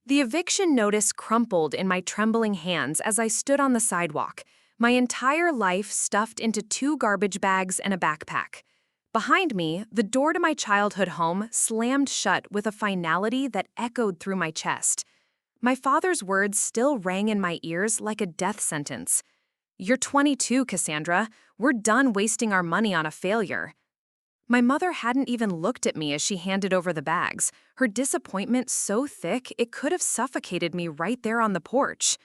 The eviction notice crumpled in my trembling hands as I stood on the sidewalk, my entire life stuffed into 2 garbage bags and a backpack. Behind me, the door to my childhood home slammed shut with a finality that echoed through my chest. My father's words still rang in my ears like a death sentence. "You're 22, Cassandra. We're done wasting our money on a failure." My mother hadn't even looked at me as she handed over the bags, her disappointment so thick it could have suffocated me right there on the porch.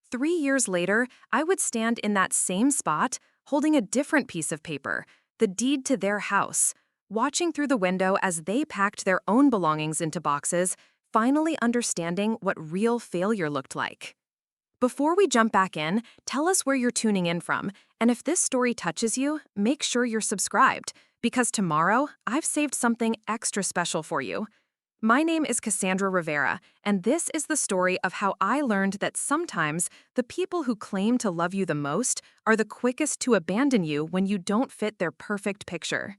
3 years later, I would stand in that same spot, holding a different piece of paper, the deed to their house, watching through the window as they packed their own belongings into boxes, finally understanding what real failure looked like. Before we jump back in, tell us where you're tuning in from, and if this story touches you, make sure you're subscribed, because tomorrow, I've saved something extra special for you. My name is Cassandra Rivera, and this is the story of how I learned that sometimes the people who claim to love you the most are the quickest to abandon you when you don't fit their perfect picture.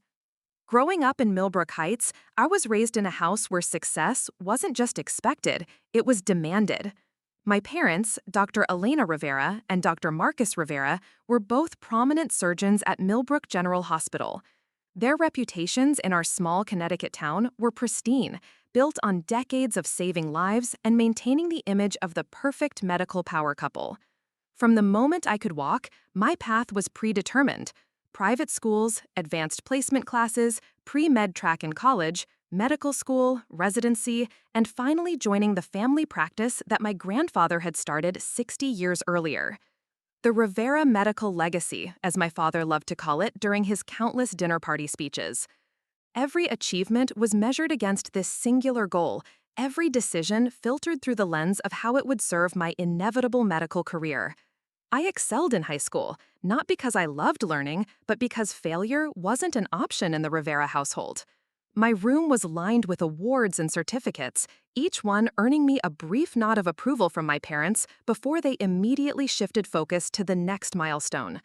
Growing up in Millbrook Heights, I was raised in a house where success wasn't just expected, it was demanded. My parents, Dr. Elena Rivera and Dr. Marcus Rivera, were both prominent surgeons at Millbrook General Hospital. Their reputations in our small Connecticut town were pristine, built on decades of saving lives and maintaining the image of the perfect medical power couple. From the moment I could walk, my path was predetermined. Private schools, advanced placement classes, pre-med track in college, medical school, residency, and finally joining the family practice that my grandfather had started 60 years earlier. The Rivera medical legacy, as my father loved to call it during his countless dinner party speeches. Every achievement was measured against this singular goal, every decision filtered through the lens of how it would serve my inevitable medical career. I excelled in high school, not because I loved learning, but because failure wasn't an option in the Rivera household. My room was lined with awards and certificates, each one earning me a brief nod of approval from my parents before they immediately shifted focus to the next milestone.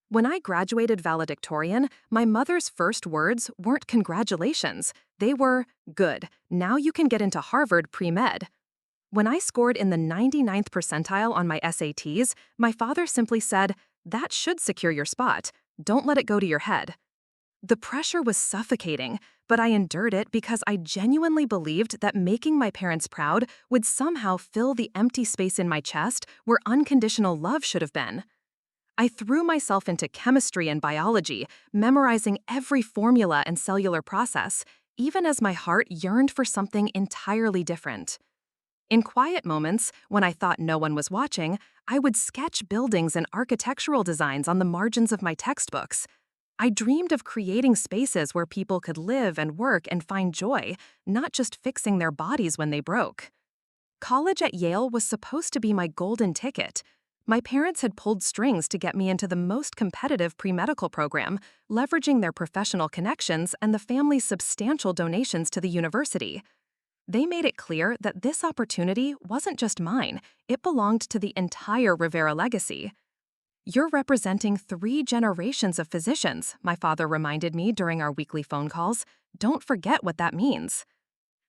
When I graduated valedictorian, my mother's first words weren't congratulations. They were, "Good, now you can get into Harvard pre-med." When I scored in the 99th percentile on my SATs, my father simply said, "That should secure your spot. Don't let it go to your head." The pressure was suffocating, but I endured it because I genuinely believed that making my parents proud would somehow fill the empty space in my chest where unconditional love should have been. I threw myself into chemistry and biology, memorizing every formula and cellular process, even as my heart yearned for something entirely different. In quiet moments, when I thought no one was watching, I would sketch buildings and architectural designs on the margins of my textbooks. I dreamed of creating spaces where people could live and work and find joy, not just fixing their bodies when they broke. College at Yale was supposed to be my golden ticket. My parents had pulled strings to get me into the most competitive pre-medical program, leveraging their professional connections and the family's substantial donations to the university. They made it clear that this opportunity wasn't just mine, it belonged to the entire Rivera legacy. "You're representing 3 generations of physicians," my father reminded me during our weekly phone calls. "Don't forget what that means."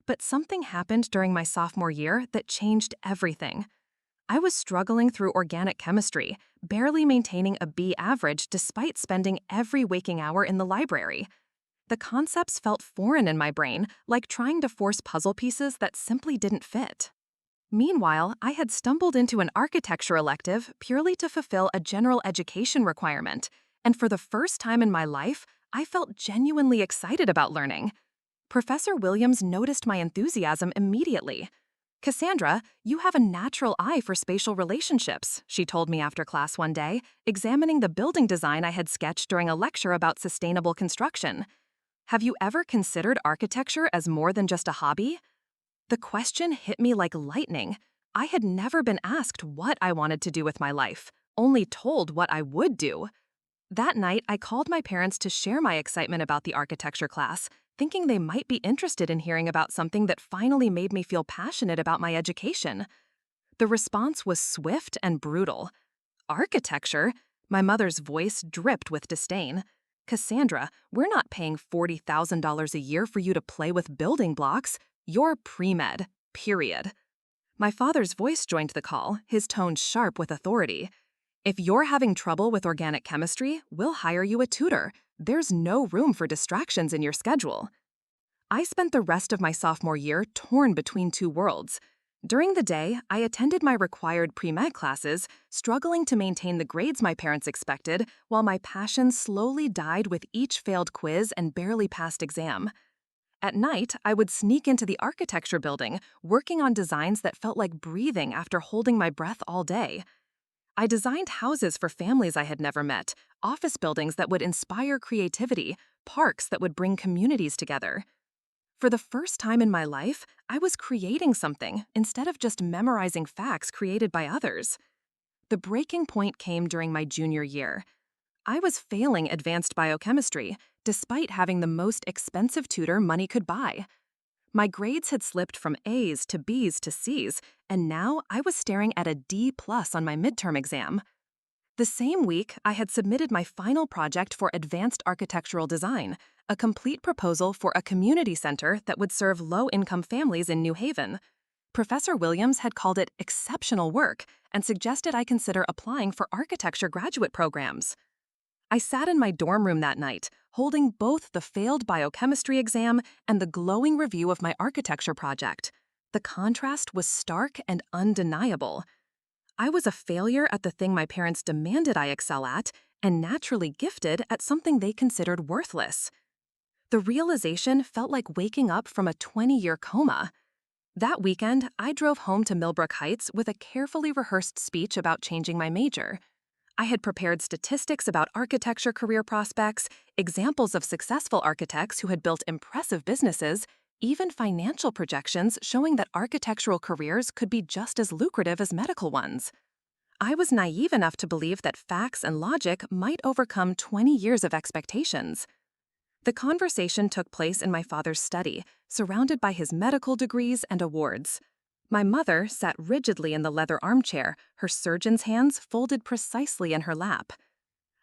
But something happened during my sophomore year that changed everything. I was struggling through organic chemistry, barely maintaining a B average despite spending every waking hour in the library. The concepts felt foreign in my brain, like trying to force puzzle pieces that simply didn't fit. Meanwhile, I had stumbled into an architecture elective purely to fulfill a general education requirement, and for the first time in my life, I felt genuinely excited about learning. Professor Williams noticed my enthusiasm immediately. "Cassandra, you have a natural eye for spatial relationships," she told me after class one day, examining the building design I had sketched during a lecture about sustainable construction. "Have you ever considered architecture as more than just a hobby?" The question hit me like lightning. I had never been asked what I wanted to do with my life, only told what I would do. That night, I called my parents to share my excitement about the architecture class, thinking they might be interested in hearing about something that finally made me feel passionate about my education. The response was swift and brutal. "Architecture?" My mother's voice dripped with disdain. "Cassandra, we're not paying $40,000 a year for you to play with building blocks. You're pre-med, period." My father's voice joined the call, his tone sharp with authority. "If you're having trouble with organic chemistry, we'll hire you a tutor. There's no room for distractions in your schedule." I spent the rest of my sophomore year torn between two worlds. During the day, I attended my required pre-med classes, struggling to maintain the grades my parents expected, while my passion slowly died with each failed quiz and barely passed exam. At night, I would sneak into the architecture building, working on designs that felt like breathing after holding my breath all day. I designed houses for families I had never met, office buildings that would inspire creativity, parks that would bring communities together. For the first time in my life, I was creating something instead of just memorizing facts created by others. The breaking point came during my junior year. I was failing advanced biochemistry, despite having the most expensive tutor money could buy. My grades had slipped from A's to B's to C's, and now I was staring at a D+ on my midterm exam. The same week, I had submitted my final project for advanced architectural design, a complete proposal for a community center that would serve low-income families in New Haven. Professor Williams had called it exceptional work and suggested I consider applying for architecture graduate programs. I sat in my dorm room that night, holding both the failed biochemistry exam and the glowing review of my architecture project. The contrast was stark and undeniable. I was a failure at the thing my parents demanded I excel at, and naturally gifted at something they considered worthless. The realization felt like waking up from a 20-year coma. That weekend, I drove home to Millbrook Heights with a carefully rehearsed speech about changing my major. I had prepared statistics about architecture career prospects, examples of successful architects who had built impressive businesses, even financial projections showing that architectural careers could be just as lucrative as medical ones. I was naive enough to believe that facts and logic might overcome 20 years of expectations. The conversation took place in my father's study, surrounded by his medical degrees and awards. My mother sat rigidly in the leather armchair, her surgeon's hands folded precisely in her lap.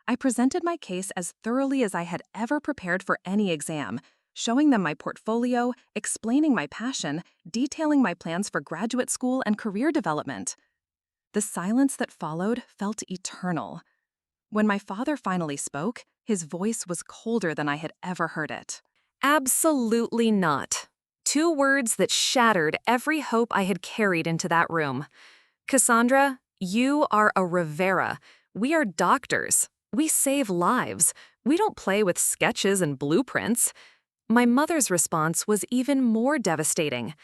I presented my case as thoroughly as I had ever prepared for any exam, showing them my portfolio, explaining my passion, detailing my plans for graduate school and career development. The silence that followed felt eternal. When my father finally spoke, his voice was colder than I had ever heard it. "Absolutely not." Two words that shattered every hope I had carried into that room. "Cassandra, you are a Rivera. We are doctors. We save lives. We don't play with sketches and blueprints." My mother's response was even more devastating.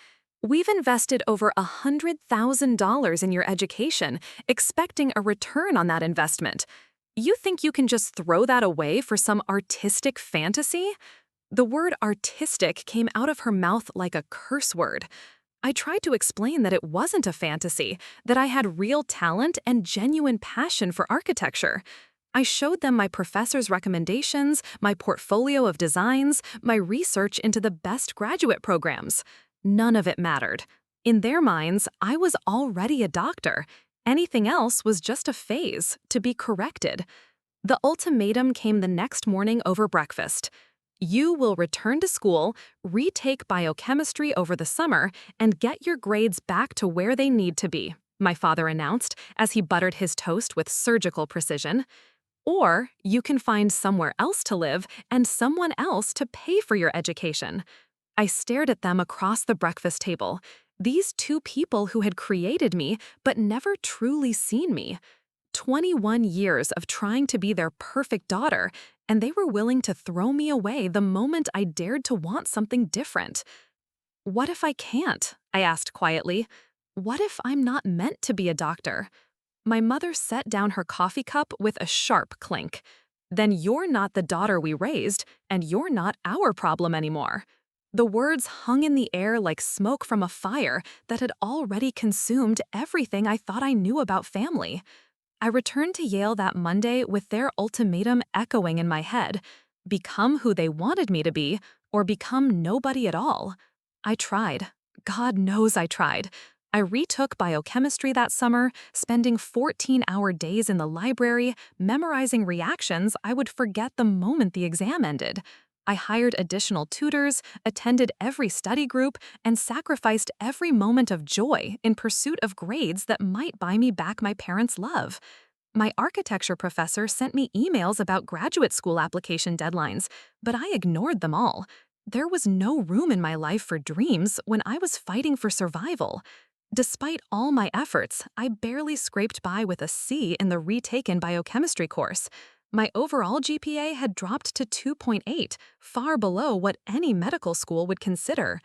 "We've invested over $100,000 in your education, expecting a return on that investment. You think you can just throw that away for some artistic fantasy?" The word artistic came out of her mouth like a curse word. I tried to explain that it wasn't a fantasy, that I had real talent and genuine passion for architecture. I showed them my professor's recommendations, my portfolio of designs, my research into the best graduate programs. None of it mattered. In their minds, I was already a doctor. Anything else was just a phase, to be corrected. The ultimatum came the next morning over breakfast. "You will return to school, retake biochemistry over the summer, and get your grades back to where they need to be," my father announced as he buttered his toast with surgical precision. "Or you can find somewhere else to live and someone else to pay for your education." I stared at them across the breakfast table. These two people who had created me but never truly seen me. 21 years of trying to be their perfect daughter, and they were willing to throw me away the moment I dared to want something different. "What if I can't?" I asked quietly. "What if I'm not meant to be a doctor?" My mother set down her coffee cup with a sharp clink. "Then you're not the daughter we raised, and you're not our problem anymore." The words hung in the air like smoke from a fire that had already consumed everything I thought I knew about family. I returned to Yale that Monday with their ultimatum echoing in my head: become who they wanted me to be, or become nobody at all. I tried. God knows I tried. I retook biochemistry that summer, spending 14-hour days in the library, memorizing reactions I would forget the moment the exam ended. I hired additional tutors, attended every study group, and sacrificed every moment of joy in pursuit of grades that might buy me back my parents' love. My architecture professor sent me emails about graduate school application deadlines, but I ignored them all. There was no room in my life for dreams when I was fighting for survival. Despite all my efforts, I barely scraped by with a C in the retaken biochemistry course. My overall GPA had dropped to 2.8, far below what any medical school would consider.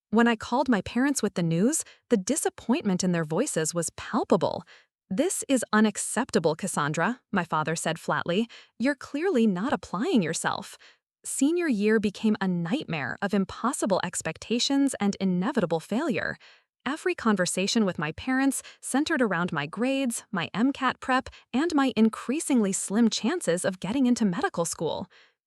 When I called my parents with the news, the disappointment in their voices was palpable. "This is unacceptable, Cassandra," my father said flatly. "You're clearly not applying yourself." Senior year became a nightmare of impossible expectations and inevitable failure. Every conversation with my parents centered around my grades, my MCAT prep, and my increasingly slim chances of getting into medical school.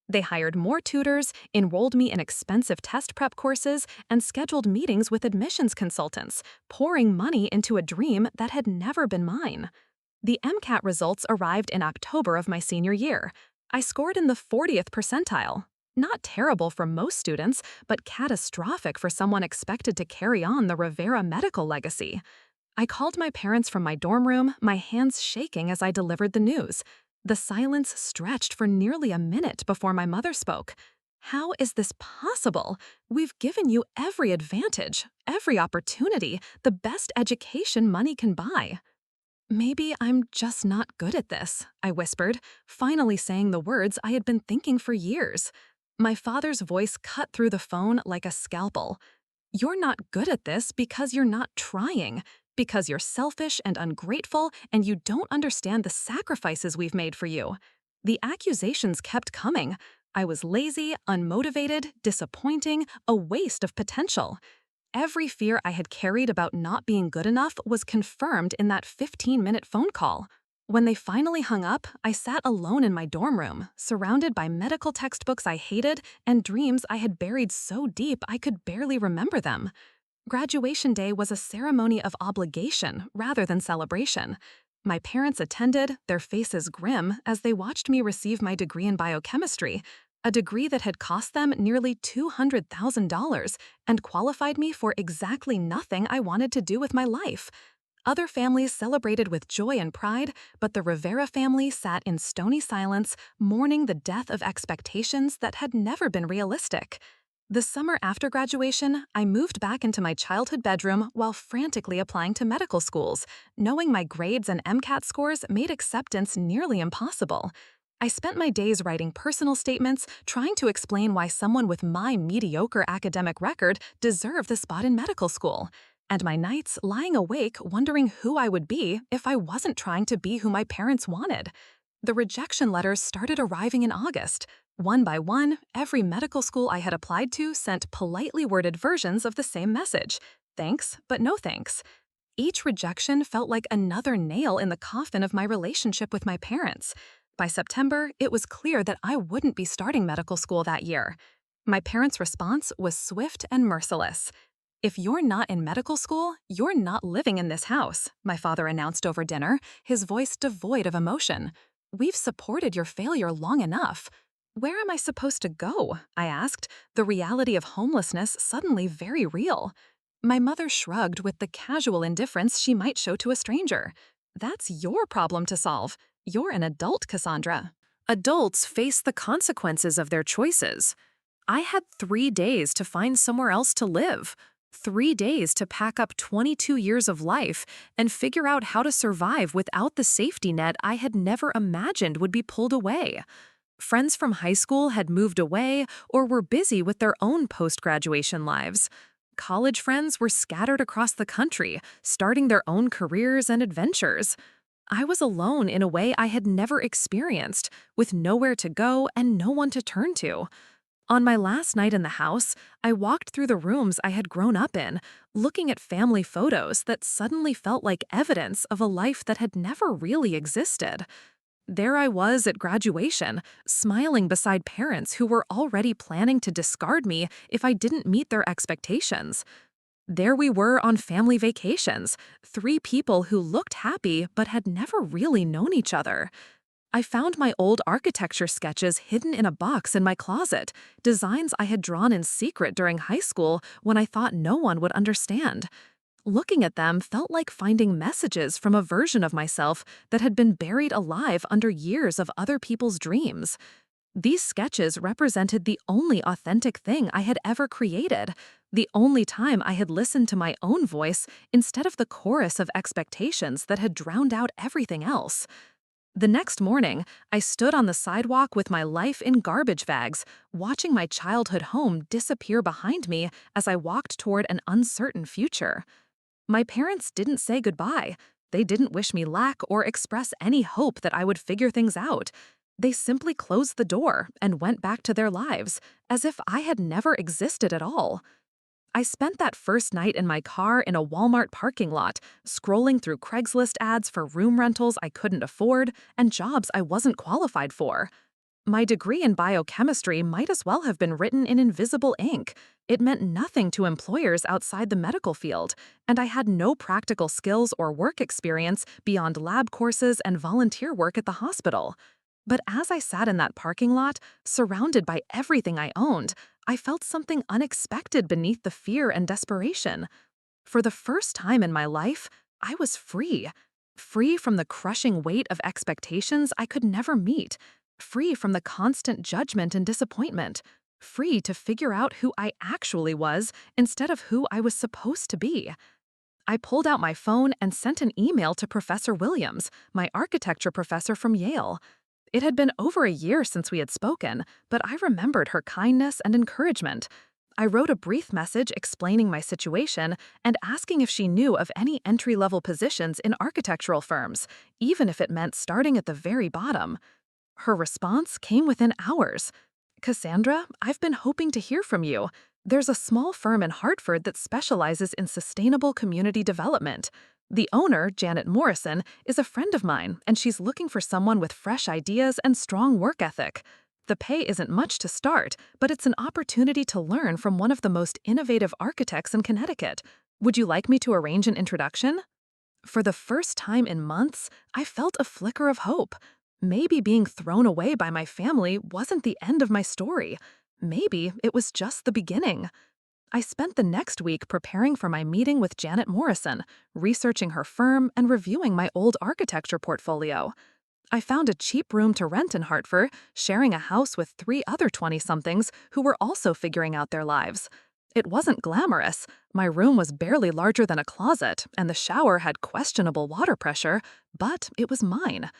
They hired more tutors, enrolled me in expensive test prep courses, and scheduled meetings with admissions consultants, pouring money into a dream that had never been mine. The MCAT results arrived in October of my senior year. I scored in the 40th percentile. Not terrible for most students, but catastrophic for someone expected to carry on the Rivera medical legacy. I called my parents from my dorm room, my hands shaking as I delivered the news. The silence stretched for nearly a minute before my mother spoke. "How is this possible? We've given you every advantage, every opportunity, the best education money can buy." "Maybe I'm just not good at this," I whispered, finally saying the words I had been thinking for years. My father's voice cut through the phone like a scalpel. "You're not good at this because you're not trying, because you're selfish and ungrateful and you don't understand the sacrifices we've made for you." The accusations kept coming. I was lazy, unmotivated, disappointing, a waste of potential. Every fear I had carried about not being good enough was confirmed in that 15-minute phone call. When they finally hung up, I sat alone in my dorm room, surrounded by medical textbooks I hated and dreams I had buried so deep I could barely remember them. Graduation day was a ceremony of obligation rather than celebration. My parents attended, their faces grim, as they watched me receive my degree in biochemistry, a degree that had cost them nearly $200,000 and qualified me for exactly nothing I wanted to do with my life. Other families celebrated with joy and pride, but the Rivera family sat in stony silence, mourning the death of expectations that had never been realistic. The summer after graduation, I moved back into my childhood bedroom while frantically applying to medical schools, knowing my grades and MCAT scores made acceptance nearly impossible. I spent my days writing personal statements, trying to explain why someone with my mediocre academic record deserved the spot in medical school, and my nights lying awake wondering who I would be if I wasn't trying to be who my parents wanted. The rejection letters started arriving in August. One by one, every medical school I had applied to sent politely worded versions of the same message: "Thanks, but no thanks." Each rejection felt like another nail in the coffin of my relationship with my parents. By September, it was clear that I wouldn't be starting medical school that year. My parents' response was swift and merciless. "If you're not in medical school, you're not living in this house," my father announced over dinner, his voice devoid of emotion. "We've supported your failure long enough." "Where am I supposed to go?" I asked, the reality of homelessness suddenly very real. My mother shrugged with the casual indifference she might show to a stranger. "That's your problem to solve. You're an adult, Cassandra." Adults face the consequences of their choices. I had 3 days to find somewhere else to live. 3 days to pack up 22 years of life and figure out how to survive without the safety net I had never imagined would be pulled away. Friends from high school had moved away or were busy with their own post-graduation lives. College friends were scattered across the country, starting their own careers and adventures. I was alone in a way I had never experienced, with nowhere to go and no one to turn to. On my last night in the house, I walked through the rooms I had grown up in, looking at family photos that suddenly felt like evidence of a life that had never really existed. There I was at graduation, smiling beside parents who were already planning to discard me if I didn't meet their expectations. There we were on family vacations, 3 people who looked happy but had never really known each other. I found my old architecture sketches hidden in a box in my closet, designs I had drawn in secret during high school when I thought no one would understand. Looking at them felt like finding messages from a version of myself that had been buried alive under years of other people's dreams. These sketches represented the only authentic thing I had ever created, the only time I had listened to my own voice instead of the chorus of expectations that had drowned out everything else. The next morning, I stood on the sidewalk with my life in garbage bags, watching my childhood home disappear behind me as I walked toward an uncertain future. My parents didn't say goodbye. They didn't wish me luck or express any hope that I would figure things out. They simply closed the door and went back to their lives, as if I had never existed at all. I spent that first night in my car in a Walmart parking lot, scrolling through Craigslist ads for room rentals I couldn't afford and jobs I wasn't qualified for. My degree in biochemistry might as well have been written in invisible ink. It meant nothing to employers outside the medical field, and I had no practical skills or work experience beyond lab courses and volunteer work at the hospital. But as I sat in that parking lot, surrounded by everything I owned, I felt something unexpected beneath the fear and desperation. For the first time in my life, I was free. Free from the crushing weight of expectations I could never meet. Free from the constant judgment and disappointment. Free to figure out who I actually was instead of who I was supposed to be. I pulled out my phone and sent an email to Professor Williams, my architecture professor from Yale. It had been over a year since we had spoken, but I remembered her kindness and encouragement. I wrote a brief message explaining my situation and asking if she knew of any entry-level positions in architectural firms, even if it meant starting at the very bottom. Her response came within hours. "Cassandra, I've been hoping to hear from you. There's a small firm in Hartford that specializes in sustainable community development. The owner, Janet Morrison, is a friend of mine, and she's looking for someone with fresh ideas and strong work ethic. The pay isn't much to start, but it's an opportunity to learn from one of the most innovative architects in Connecticut. Would you like me to arrange an introduction?" For the first time in months, I felt a flicker of hope. Maybe being thrown away by my family wasn't the end of my story. Maybe it was just the beginning. I spent the next week preparing for my meeting with Janet Morrison, researching her firm and reviewing my old architecture portfolio. I found a cheap room to rent in Hartford, sharing a house with 3 other 20-somethings who were also figuring out their lives. It wasn't glamorous. My room was barely larger than a closet, and the shower had questionable water pressure, but it was mine.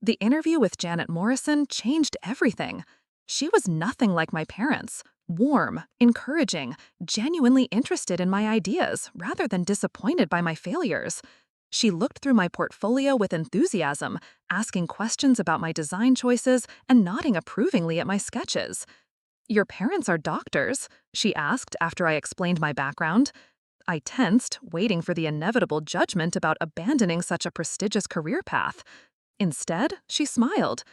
The interview with Janet Morrison changed everything. She was nothing like my parents. Warm, encouraging, genuinely interested in my ideas rather than disappointed by my failures. She looked through my portfolio with enthusiasm, asking questions about my design choices and nodding approvingly at my sketches. "Your parents are doctors?" she asked after I explained my background. I tensed, waiting for the inevitable judgment about abandoning such a prestigious career path. Instead, she smiled.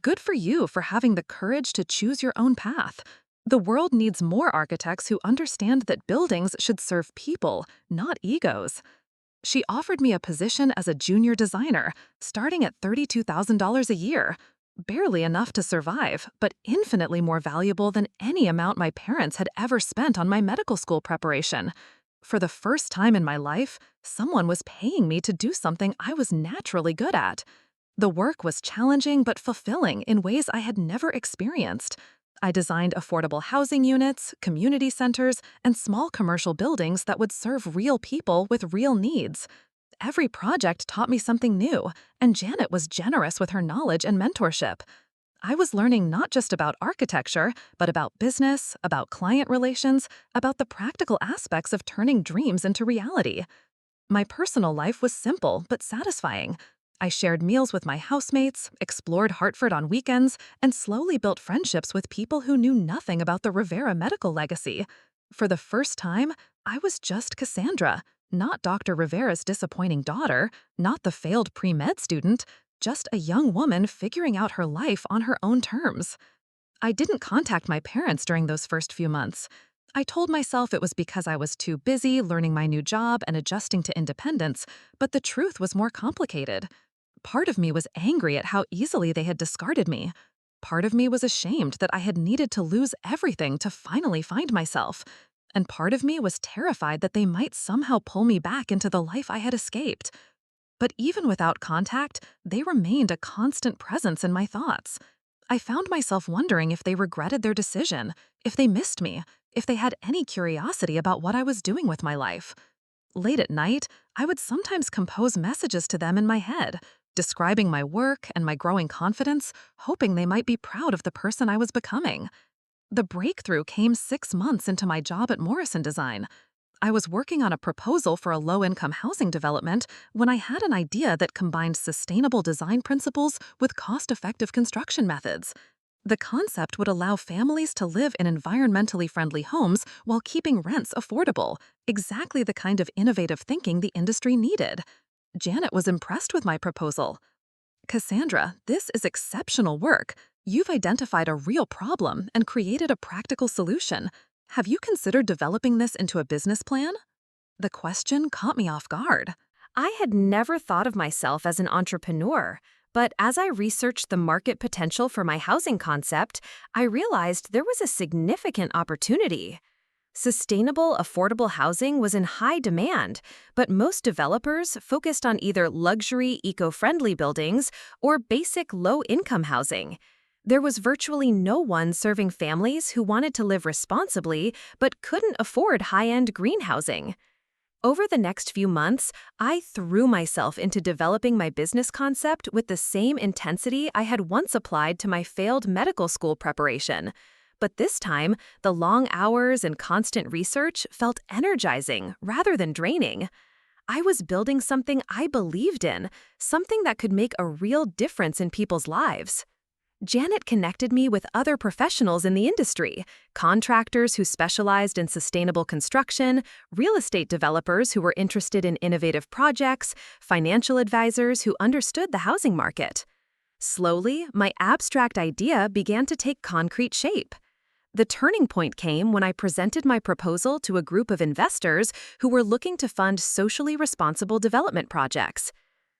"Good for you for having the courage to choose your own path. The world needs more architects who understand that buildings should serve people, not egos." She offered me a position as a junior designer, starting at $32,000 a year. Barely enough to survive, but infinitely more valuable than any amount my parents had ever spent on my medical school preparation. For the first time in my life, someone was paying me to do something I was naturally good at. The work was challenging but fulfilling in ways I had never experienced. I designed affordable housing units, community centers, and small commercial buildings that would serve real people with real needs. Every project taught me something new, and Janet was generous with her knowledge and mentorship. I was learning not just about architecture, but about business, about client relations, about the practical aspects of turning dreams into reality. My personal life was simple but satisfying. I shared meals with my housemates, explored Hartford on weekends, and slowly built friendships with people who knew nothing about the Rivera medical legacy. For the first time, I was just Cassandra, not Dr. Rivera's disappointing daughter, not the failed pre-med student, just a young woman figuring out her life on her own terms. I didn't contact my parents during those first few months. I told myself it was because I was too busy learning my new job and adjusting to independence, but the truth was more complicated. Part of me was angry at how easily they had discarded me. Part of me was ashamed that I had needed to lose everything to finally find myself. And part of me was terrified that they might somehow pull me back into the life I had escaped. But even without contact, they remained a constant presence in my thoughts. I found myself wondering if they regretted their decision, if they missed me, if they had any curiosity about what I was doing with my life. Late at night, I would sometimes compose messages to them in my head, describing my work and my growing confidence, hoping they might be proud of the person I was becoming. The breakthrough came 6 months into my job at Morrison Design. I was working on a proposal for a low-income housing development when I had an idea that combined sustainable design principles with cost-effective construction methods. The concept would allow families to live in environmentally friendly homes while keeping rents affordable, exactly the kind of innovative thinking the industry needed. Janet was impressed with my proposal. "Cassandra, this is exceptional work. You've identified a real problem and created a practical solution. Have you considered developing this into a business plan?" The question caught me off guard. I had never thought of myself as an entrepreneur, but as I researched the market potential for my housing concept, I realized there was a significant opportunity. Sustainable, affordable housing was in high demand, but most developers focused on either luxury, eco-friendly buildings or basic low-income housing. There was virtually no one serving families who wanted to live responsibly but couldn't afford high-end green housing. Over the next few months, I threw myself into developing my business concept with the same intensity I had once applied to my failed medical school preparation. But this time, the long hours and constant research felt energizing rather than draining. I was building something I believed in, something that could make a real difference in people's lives. Janet connected me with other professionals in the industry, contractors who specialized in sustainable construction, real estate developers who were interested in innovative projects, financial advisors who understood the housing market. Slowly, my abstract idea began to take concrete shape. The turning point came when I presented my proposal to a group of investors who were looking to fund socially responsible development projects.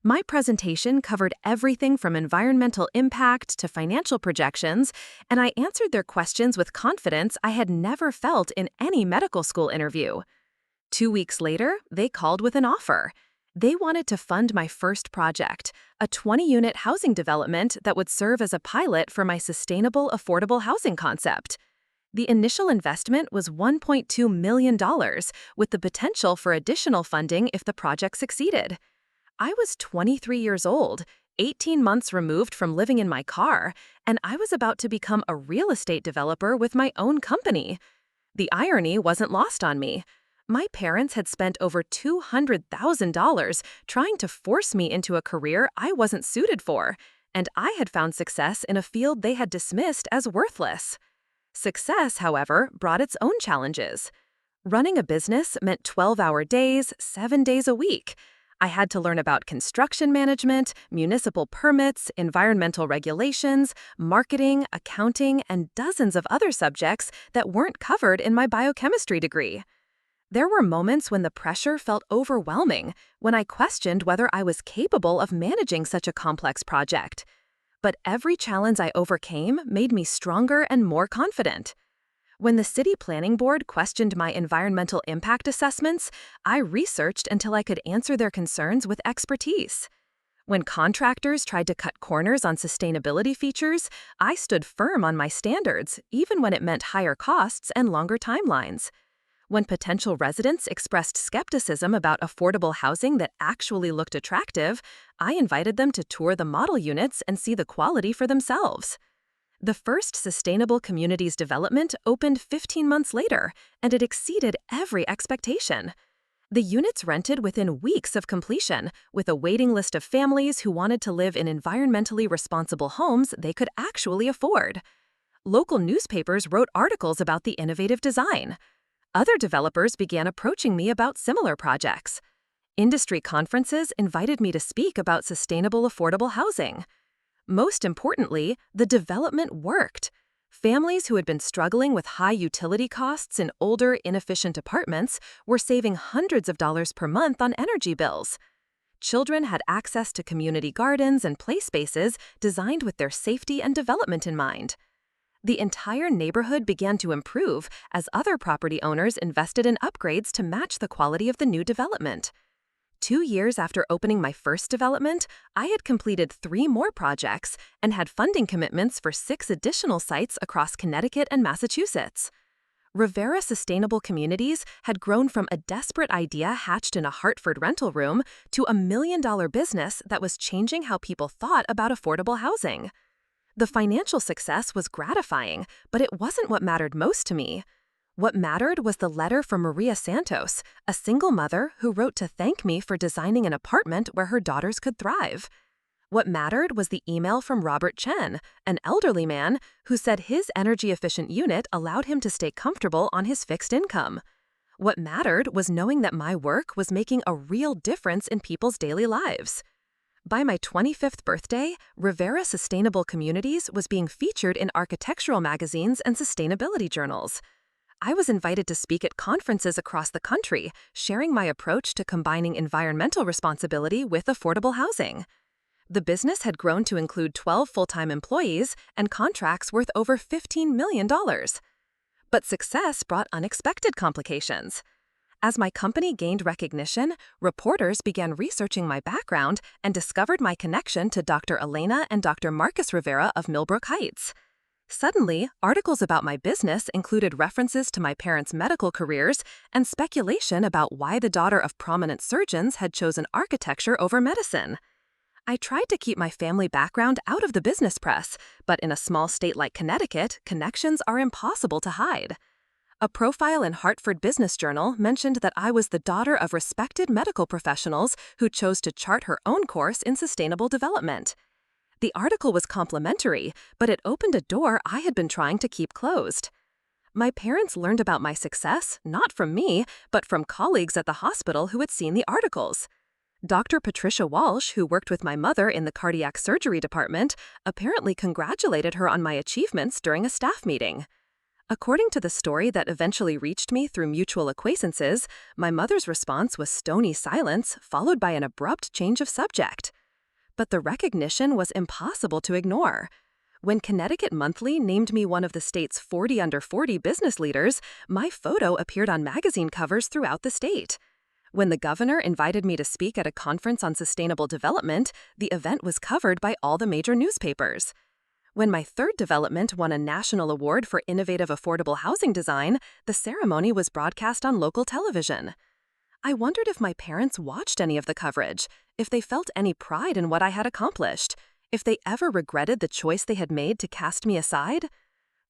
My presentation covered everything from environmental impact to financial projections, and I answered their questions with confidence I had never felt in any medical school interview. 2 weeks later, they called with an offer. They wanted to fund my first project, a 20-unit housing development that would serve as a pilot for my sustainable, affordable housing concept. The initial investment was $1.2 million, with the potential for additional funding if the project succeeded. I was 23 years old, 18 months removed from living in my car, and I was about to become a real estate developer with my own company. The irony wasn't lost on me. My parents had spent over $200,000 trying to force me into a career I wasn't suited for, and I had found success in a field they had dismissed as worthless. Success, however, brought its own challenges. Running a business meant 12-hour days, 7 days a week. I had to learn about construction management, municipal permits, environmental regulations, marketing, accounting, and dozens of other subjects that weren't covered in my biochemistry degree. There were moments when the pressure felt overwhelming, when I questioned whether I was capable of managing such a complex project. But every challenge I overcame made me stronger and more confident. When the City Planning Board questioned my environmental impact assessments, I researched until I could answer their concerns with expertise. When contractors tried to cut corners on sustainability features, I stood firm on my standards, even when it meant higher costs and longer timelines. When potential residents expressed skepticism about affordable housing that actually looked attractive, I invited them to tour the model units and see the quality for themselves. The first Sustainable Communities development opened 15 months later, and it exceeded every expectation. The units rented within weeks of completion, with a waiting list of families who wanted to live in environmentally responsible homes they could actually afford. Local newspapers wrote articles about the innovative design. Other developers began approaching me about similar projects. Industry conferences invited me to speak about sustainable, affordable housing. Most importantly, the development worked. Families who had been struggling with high utility costs in older, inefficient apartments were saving hundreds of dollars per month on energy bills. Children had access to community gardens and play spaces designed with their safety and development in mind. The entire neighborhood began to improve as other property owners invested in upgrades to match the quality of the new development. 2 years after opening my first development, I had completed 3 more projects and had funding commitments for 6 additional sites across Connecticut and Massachusetts. Rivera Sustainable Communities had grown from a desperate idea hatched in a Hartford rental room to a $1 million business that was changing how people thought about affordable housing. The financial success was gratifying, but it wasn't what mattered most to me. What mattered was the letter from Maria Santos, a single mother who wrote to thank me for designing an apartment where her daughters could thrive. What mattered was the email from Robert Chen, an elderly man who said his energy-efficient unit allowed him to stay comfortable on his fixed income. What mattered was knowing that my work was making a real difference in people's daily lives. By my 25th birthday, Rivera Sustainable Communities was being featured in architectural magazines and sustainability journals. I was invited to speak at conferences across the country, sharing my approach to combining environmental responsibility with affordable housing. The business had grown to include 12 full-time employees and contracts worth over $15 million. But success brought unexpected complications. As my company gained recognition, reporters began researching my background and discovered my connection to Dr. Elena and Dr. Marcus Rivera of Millbrook Heights. Suddenly, articles about my business included references to my parents' medical careers and speculation about why the daughter of prominent surgeons had chosen architecture over medicine. I tried to keep my family background out of the business press, but in a small state like Connecticut, connections are impossible to hide. A profile in Hartford Business Journal mentioned that I was the daughter of respected medical professionals who chose to chart her own course in sustainable development. The article was complimentary, but it opened a door I had been trying to keep closed. My parents learned about my success, not from me, but from colleagues at the hospital who had seen the articles. Dr. Patricia Walsh, who worked with my mother in the cardiac surgery department, apparently congratulated her on my achievements during a staff meeting. According to the story that eventually reached me through mutual acquaintances, my mother's response was stony silence, followed by an abrupt change of subject. But the recognition was impossible to ignore. When Connecticut Monthly named me one of the state's 40 under 40 business leaders, my photo appeared on magazine covers throughout the state. When the governor invited me to speak at a conference on sustainable development, the event was covered by all the major newspapers. When my third development won a national award for innovative affordable housing design, the ceremony was broadcast on local television. I wondered if my parents watched any of the coverage, if they felt any pride in what I had accomplished, if they ever regretted the choice they had made to cast me aside.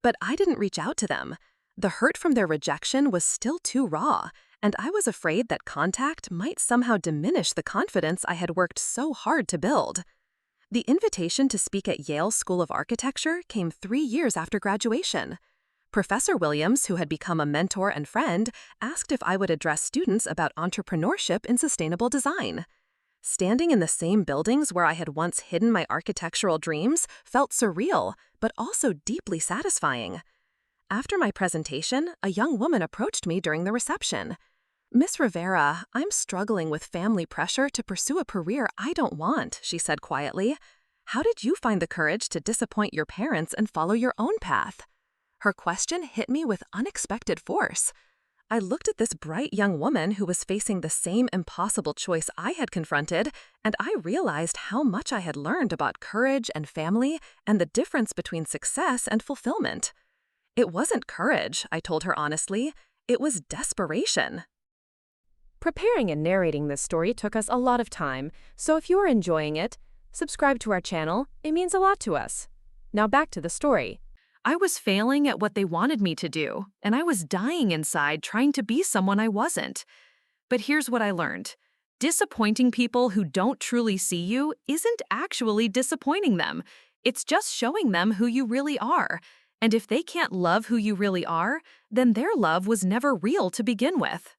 But I didn't reach out to them. The hurt from their rejection was still too raw, and I was afraid that contact might somehow diminish the confidence I had worked so hard to build. The invitation to speak at Yale School of Architecture came 3 years after graduation. Professor Williams, who had become a mentor and friend, asked if I would address students about entrepreneurship in sustainable design. Standing in the same buildings where I had once hidden my architectural dreams felt surreal, but also deeply satisfying. After my presentation, a young woman approached me during the reception. "Miss Rivera, I'm struggling with family pressure to pursue a career I don't want," she said quietly. "How did you find the courage to disappoint your parents and follow your own path?" Her question hit me with unexpected force. I looked at this bright young woman who was facing the same impossible choice I had confronted, and I realized how much I had learned about courage and family and the difference between success and fulfillment. It wasn't courage, I told her honestly. It was desperation. Preparing and narrating this story took us a lot of time, so if you are enjoying it, subscribe to our channel. It means a lot to us. Now back to the story. I was failing at what they wanted me to do, and I was dying inside trying to be someone I wasn't. But here's what I learned. Disappointing people who don't truly see you isn't actually disappointing them. It's just showing them who you really are. And if they can't love who you really are, then their love was never real to begin with.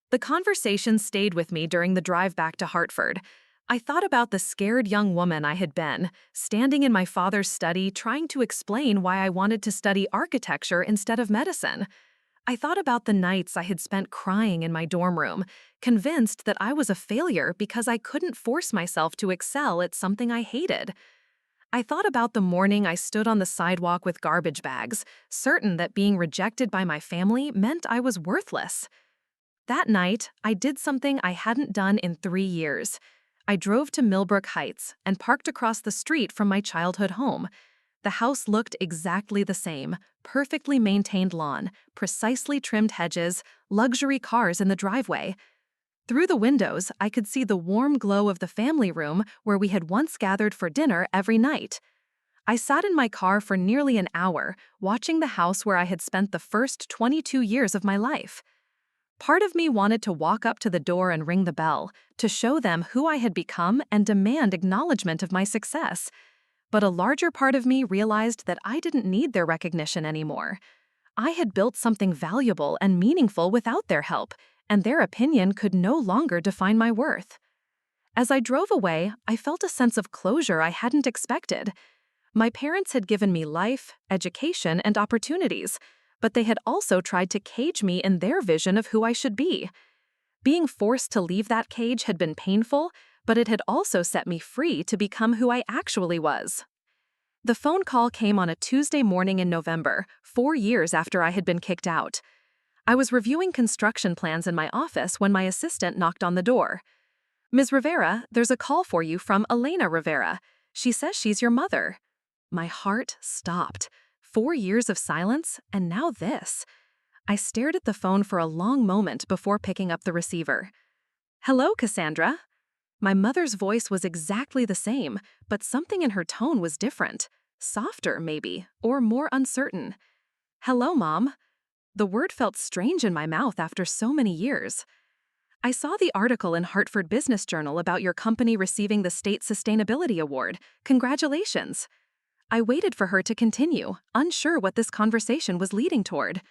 The conversation stayed with me during the drive back to Hartford. I thought about the scared young woman I had been, standing in my father's study trying to explain why I wanted to study architecture instead of medicine. I thought about the nights I had spent crying in my dorm room, convinced that I was a failure because I couldn't force myself to excel at something I hated. I thought about the morning I stood on the sidewalk with garbage bags, certain that being rejected by my family meant I was worthless. That night, I did something I hadn't done in 3 years. I drove to Millbrook Heights and parked across the street from my childhood home. The house looked exactly the same: perfectly maintained lawn, precisely trimmed hedges, luxury cars in the driveway. Through the windows, I could see the warm glow of the family room where we had once gathered for dinner every night. I sat in my car for nearly an hour, watching the house where I had spent the first 22 years of my life. Part of me wanted to walk up to the door and ring the bell, to show them who I had become and demand acknowledgement of my success. But a larger part of me realized that I didn't need their recognition anymore. I had built something valuable and meaningful without their help, and their opinion could no longer define my worth. As I drove away, I felt a sense of closure I hadn't expected. My parents had given me life, education, and opportunities, but they had also tried to cage me in their vision of who I should be. Being forced to leave that cage had been painful, but it had also set me free to become who I actually was. The phone call came on a Tuesday morning in November, 4 years after I had been kicked out. I was reviewing construction plans in my office when my assistant knocked on the door. "Ms. Rivera, there's a call for you from Elena Rivera. She says she's your mother." My heart stopped. 4 years of silence, and now this. I stared at the phone for a long moment before picking up the receiver. "Hello, Cassandra." My mother's voice was exactly the same, but something in her tone was different. Softer, maybe, or more uncertain. "Hello, Mom." The word felt strange in my mouth after so many years. "I saw the article in Hartford Business Journal about your company receiving the State Sustainability Award. Congratulations." I waited for her to continue, unsure what this conversation was leading toward.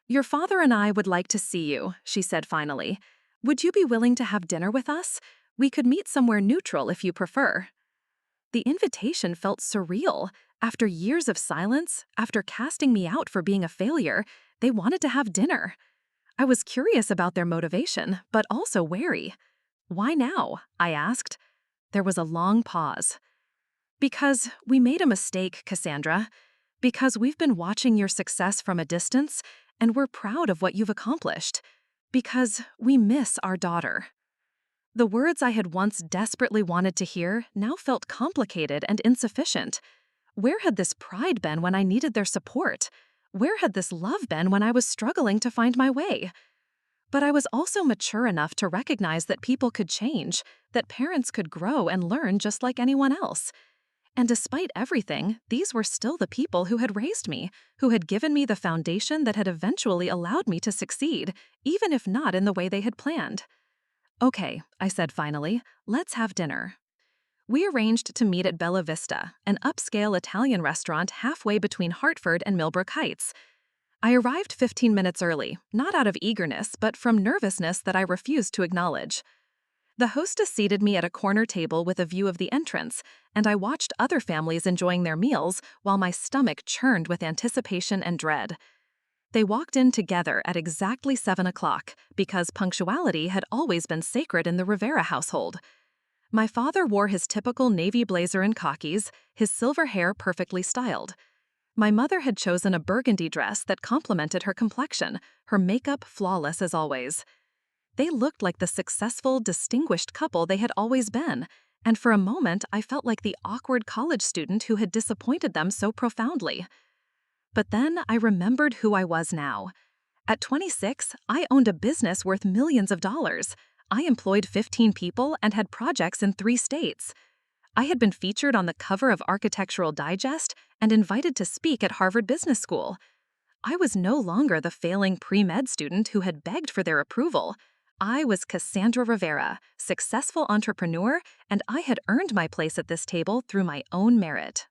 "Your father and I would like to see you," she said finally. "Would you be willing to have dinner with us? We could meet somewhere neutral if you prefer." The invitation felt surreal. After years of silence, after casting me out for being a failure, they wanted to have dinner. I was curious about their motivation, but also wary. "Why now?" I asked. There was a long pause. "Because we made a mistake, Cassandra. Because we've been watching your success from a distance, and we're proud of what you've accomplished. Because we miss our daughter." The words I had once desperately wanted to hear now felt complicated and insufficient. Where had this pride been when I needed their support? Where had this love been when I was struggling to find my way? But I was also mature enough to recognize that people could change, that parents could grow and learn just like anyone else. And despite everything, these were still the people who had raised me, who had given me the foundation that had eventually allowed me to succeed, even if not in the way they had planned. "Okay," I said finally, "let's have dinner." We arranged to meet at Bella Vista, an upscale Italian restaurant halfway between Hartford and Millbrook Heights. I arrived 15 minutes early, not out of eagerness, but from nervousness that I refused to acknowledge. The hostess seated me at a corner table with a view of the entrance, and I watched other families enjoying their meals while my stomach churned with anticipation and dread. They walked in together at exactly 7 o'clock, because punctuality had always been sacred in the Rivera household. My father wore his typical navy blazer and khakis, his silver hair perfectly styled. My mother had chosen a burgundy dress that complemented her complexion, her makeup flawless as always. They looked like the successful, distinguished couple they had always been, and for a moment I felt like the awkward college student who had disappointed them so profoundly. But then I remembered who I was now. At 26, I owned a business worth millions of dollars. I employed 15 people and had projects in 3 states. I had been featured on the cover of Architectural Digest and invited to speak at Harvard Business School. I was no longer the failing pre-med student who had begged for their approval. I was Cassandra Rivera, successful entrepreneur, and I had earned my place at this table through my own merit.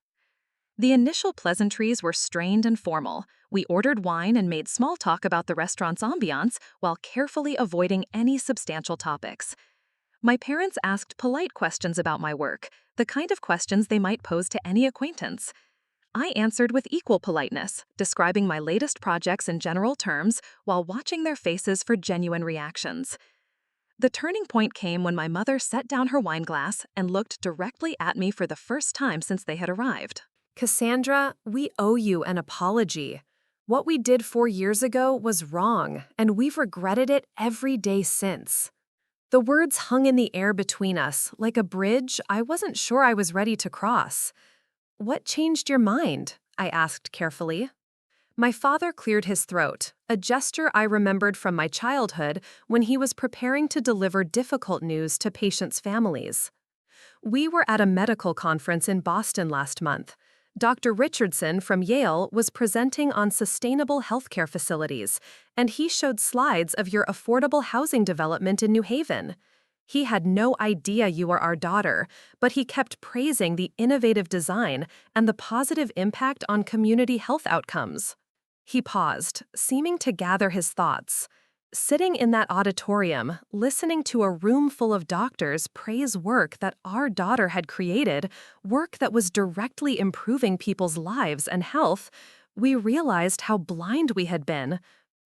The initial pleasantries were strained and formal. We ordered wine and made small talk about the restaurant's ambiance while carefully avoiding any substantial topics. My parents asked polite questions about my work, the kind of questions they might pose to any acquaintance. I answered with equal politeness, describing my latest projects in general terms while watching their faces for genuine reactions. The turning point came when my mother set down her wine glass and looked directly at me for the first time since they had arrived. Cassandra, we owe you an apology. What we did 4 years ago was wrong, and we've regretted it every day since. The words hung in the air between us, like a bridge I wasn't sure I was ready to cross. What changed your mind? I asked carefully. My father cleared his throat, a gesture I remembered from my childhood when he was preparing to deliver difficult news to patients' families. We were at a medical conference in Boston last month. Dr. Richardson from Yale was presenting on sustainable healthcare facilities, and he showed slides of your affordable housing development in New Haven. He had no idea you were our daughter, but he kept praising the innovative design and the positive impact on community health outcomes. He paused, seeming to gather his thoughts. Sitting in that auditorium, listening to a room full of doctors praise work that our daughter had created, work that was directly improving people's lives and health, we realized how blind we had been.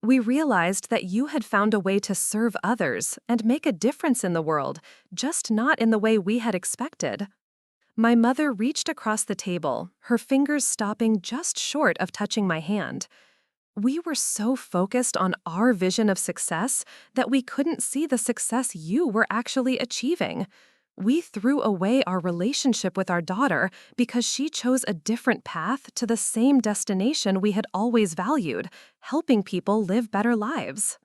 We realized that you had found a way to serve others and make a difference in the world, just not in the way we had expected. My mother reached across the table, her fingers stopping just short of touching my hand. We were so focused on our vision of success that we couldn't see the success you were actually achieving. We threw away our relationship with our daughter because she chose a different path to the same destination we had always valued, helping people live better lives.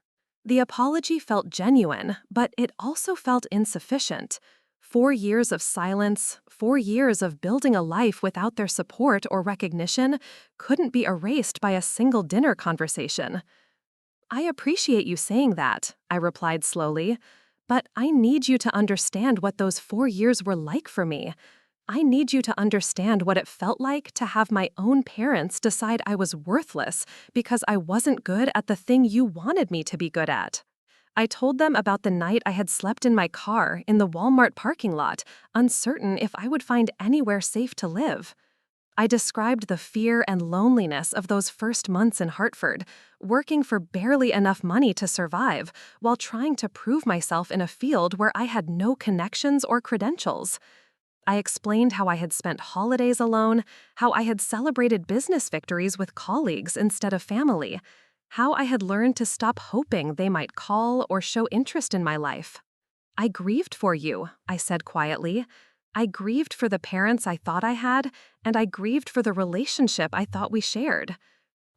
The apology felt genuine, but it also felt insufficient. 4 years of silence, 4 years of building a life without their support or recognition couldn't be erased by a single dinner conversation. I appreciate you saying that, I replied slowly, but I need you to understand what those 4 years were like for me. I need you to understand what it felt like to have my own parents decide I was worthless because I wasn't good at the thing you wanted me to be good at. I told them about the night I had slept in my car in the Walmart parking lot, uncertain if I would find anywhere safe to live. I described the fear and loneliness of those first months in Hartford, working for barely enough money to survive, while trying to prove myself in a field where I had no connections or credentials. I explained how I had spent holidays alone, how I had celebrated business victories with colleagues instead of family, how I had learned to stop hoping they might call or show interest in my life. I grieved for you, I said quietly. I grieved for the parents I thought I had, and I grieved for the relationship I thought we shared.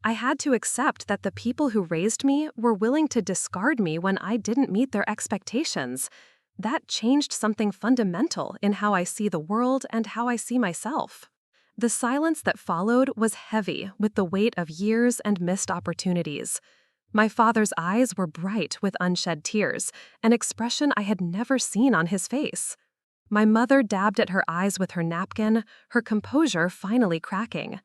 I had to accept that the people who raised me were willing to discard me when I didn't meet their expectations. That changed something fundamental in how I see the world and how I see myself. The silence that followed was heavy with the weight of years and missed opportunities. My father's eyes were bright with unshed tears, an expression I had never seen on his face. My mother dabbed at her eyes with her napkin, her composure finally cracking.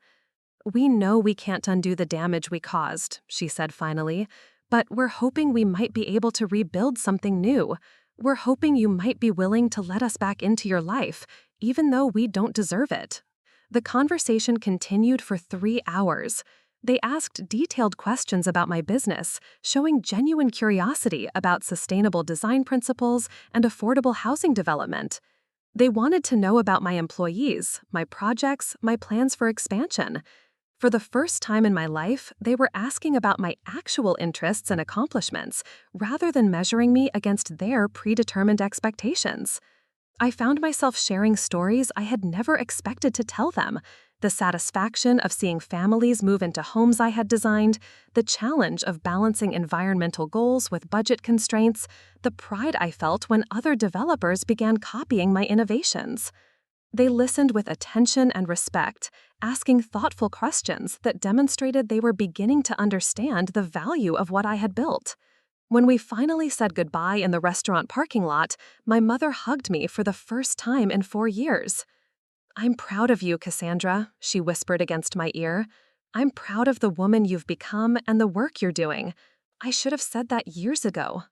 "We know we can't undo the damage we caused," she said finally, "but we're hoping we might be able to rebuild something new. We're hoping you might be willing to let us back into your life, even though we don't deserve it." The conversation continued for 3 hours. They asked detailed questions about my business, showing genuine curiosity about sustainable design principles and affordable housing development. They wanted to know about my employees, my projects, my plans for expansion. For the first time in my life, they were asking about my actual interests and accomplishments, rather than measuring me against their predetermined expectations. I found myself sharing stories I had never expected to tell them: the satisfaction of seeing families move into homes I had designed, the challenge of balancing environmental goals with budget constraints, the pride I felt when other developers began copying my innovations. They listened with attention and respect, asking thoughtful questions that demonstrated they were beginning to understand the value of what I had built. When we finally said goodbye in the restaurant parking lot, my mother hugged me for the first time in 4 years. "I'm proud of you, Cassandra," she whispered against my ear. "I'm proud of the woman you've become and the work you're doing. I should have said that years ago."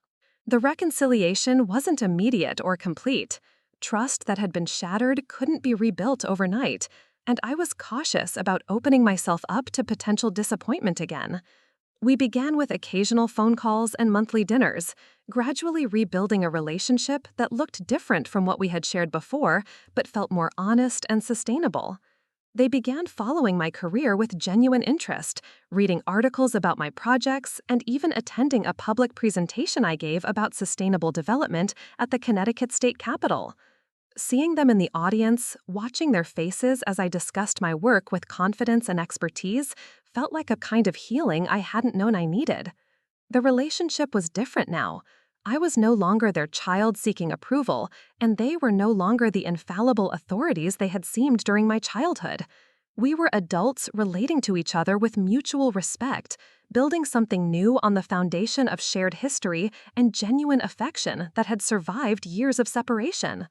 The reconciliation wasn't immediate or complete. Trust that had been shattered couldn't be rebuilt overnight. and I was cautious about opening myself up to potential disappointment again. We began with occasional phone calls and monthly dinners, gradually rebuilding a relationship that looked different from what we had shared before, but felt more honest and sustainable. They began following my career with genuine interest, reading articles about my projects, and even attending a public presentation I gave about sustainable development at the Connecticut State Capitol. Seeing them in the audience, watching their faces as I discussed my work with confidence and expertise, felt like a kind of healing I hadn't known I needed. The relationship was different now. I was no longer their child seeking approval, and they were no longer the infallible authorities they had seemed during my childhood. We were adults relating to each other with mutual respect, building something new on the foundation of shared history and genuine affection that had survived years of separation.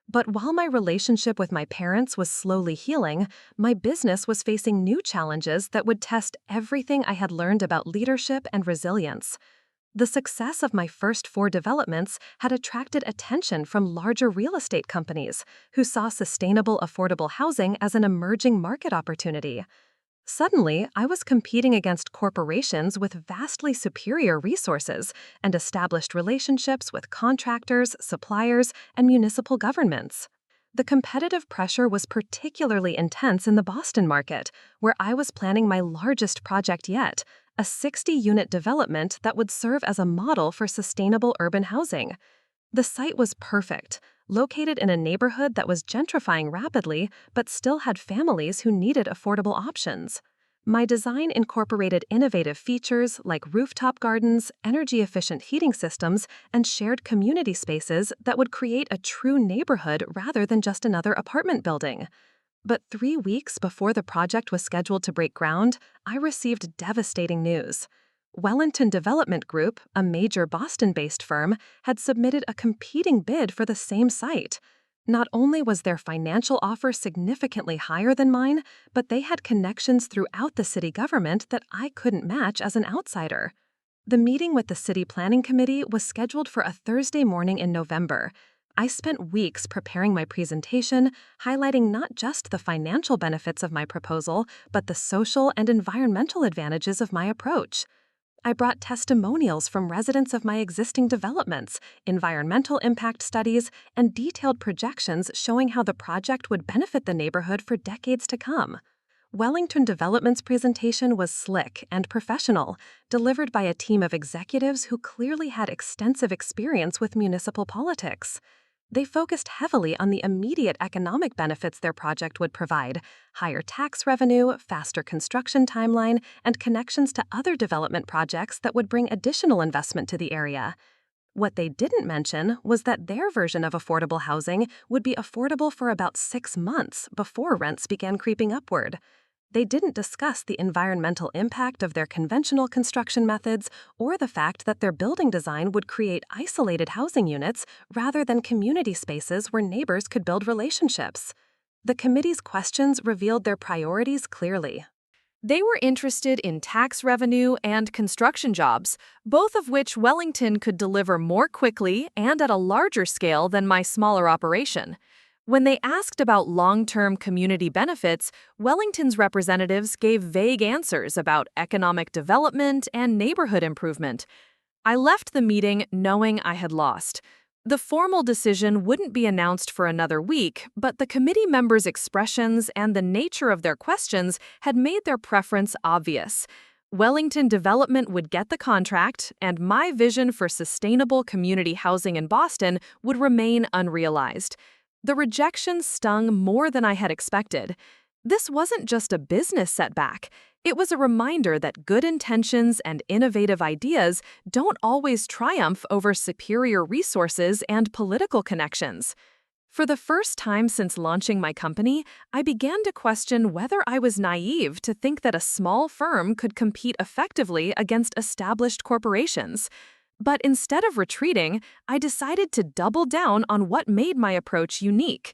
But while my relationship with my parents was slowly healing, my business was facing new challenges that would test everything I had learned about leadership and resilience. The success of my first 4 developments had attracted attention from larger real estate companies who saw sustainable, affordable housing as an emerging market opportunity. Suddenly, I was competing against corporations with vastly superior resources and established relationships with contractors, suppliers, and municipal governments. The competitive pressure was particularly intense in the Boston market, where I was planning my largest project yet, a 60-unit development that would serve as a model for sustainable urban housing. The site was perfect, located in a neighborhood that was gentrifying rapidly but still had families who needed affordable options. My design incorporated innovative features like rooftop gardens, energy-efficient heating systems, and shared community spaces that would create a true neighborhood rather than just another apartment building. But 3 weeks before the project was scheduled to break ground, I received devastating news. Wellington Development Group, a major Boston-based firm, had submitted a competing bid for the same site. Not only was their financial offer significantly higher than mine, but they had connections throughout the city government that I couldn't match as an outsider. The meeting with the city planning committee was scheduled for a Thursday morning in November. I spent weeks preparing my presentation, highlighting not just the financial benefits of my proposal, but the social and environmental advantages of my approach. I brought testimonials from residents of my existing developments, environmental impact studies, and detailed projections showing how the project would benefit the neighborhood for decades to come. Wellington Development's presentation was slick and professional, delivered by a team of executives who clearly had extensive experience with municipal politics. They focused heavily on the immediate economic benefits their project would provide: higher tax revenue, faster construction timeline, and connections to other development projects that would bring additional investment to the area. What they didn't mention was that their version of affordable housing would be affordable for about 6 months before rents began creeping upward. They didn't discuss the environmental impact of their conventional construction methods or the fact that their building design would create isolated housing units rather than community spaces where neighbors could build relationships. The committee's questions revealed their priorities clearly. They were interested in tax revenue and construction jobs, both of which Wellington could deliver more quickly and at a larger scale than my smaller operation. When they asked about long-term community benefits, Wellington's representatives gave vague answers about economic development and neighborhood improvement. I left the meeting knowing I had lost. The formal decision wouldn't be announced for another week, but the committee members' expressions and the nature of their questions had made their preference obvious. Wellington Development would get the contract, and my vision for sustainable community housing in Boston would remain unrealized. The rejection stung more than I had expected. This wasn't just a business setback. It was a reminder that good intentions and innovative ideas don't always triumph over superior resources and political connections. For the first time since launching my company, I began to question whether I was naive to think that a small firm could compete effectively against established corporations. But instead of retreating, I decided to double down on what made my approach unique.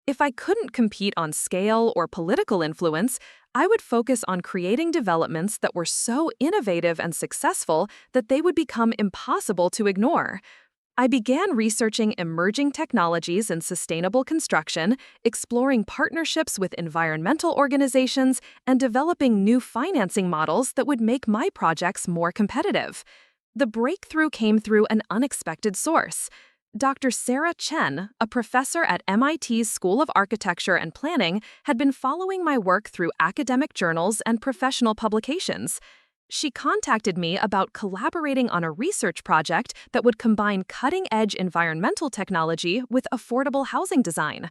If I couldn't compete on scale or political influence, I would focus on creating developments that were so innovative and successful that they would become impossible to ignore. I began researching emerging technologies in sustainable construction, exploring partnerships with environmental organizations, and developing new financing models that would make my projects more competitive. The breakthrough came through an unexpected source. Dr. Sarah Chen, a professor at MIT's School of Architecture and Planning, had been following my work through academic journals and professional publications. She contacted me about collaborating on a research project that would combine cutting-edge environmental technology with affordable housing design.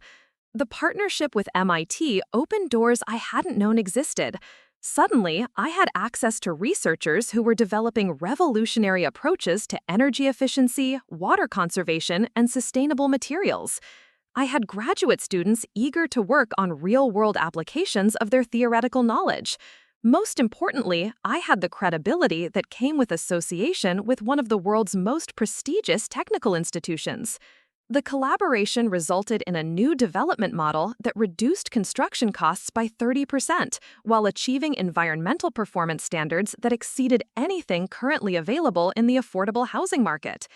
The partnership with MIT opened doors I hadn't known existed. Suddenly, I had access to researchers who were developing revolutionary approaches to energy efficiency, water conservation, and sustainable materials. I had graduate students eager to work on real-world applications of their theoretical knowledge. Most importantly, I had the credibility that came with association with one of the world's most prestigious technical institutions. The collaboration resulted in a new development model that reduced construction costs by 30% while achieving environmental performance standards that exceeded anything currently available in the affordable housing market.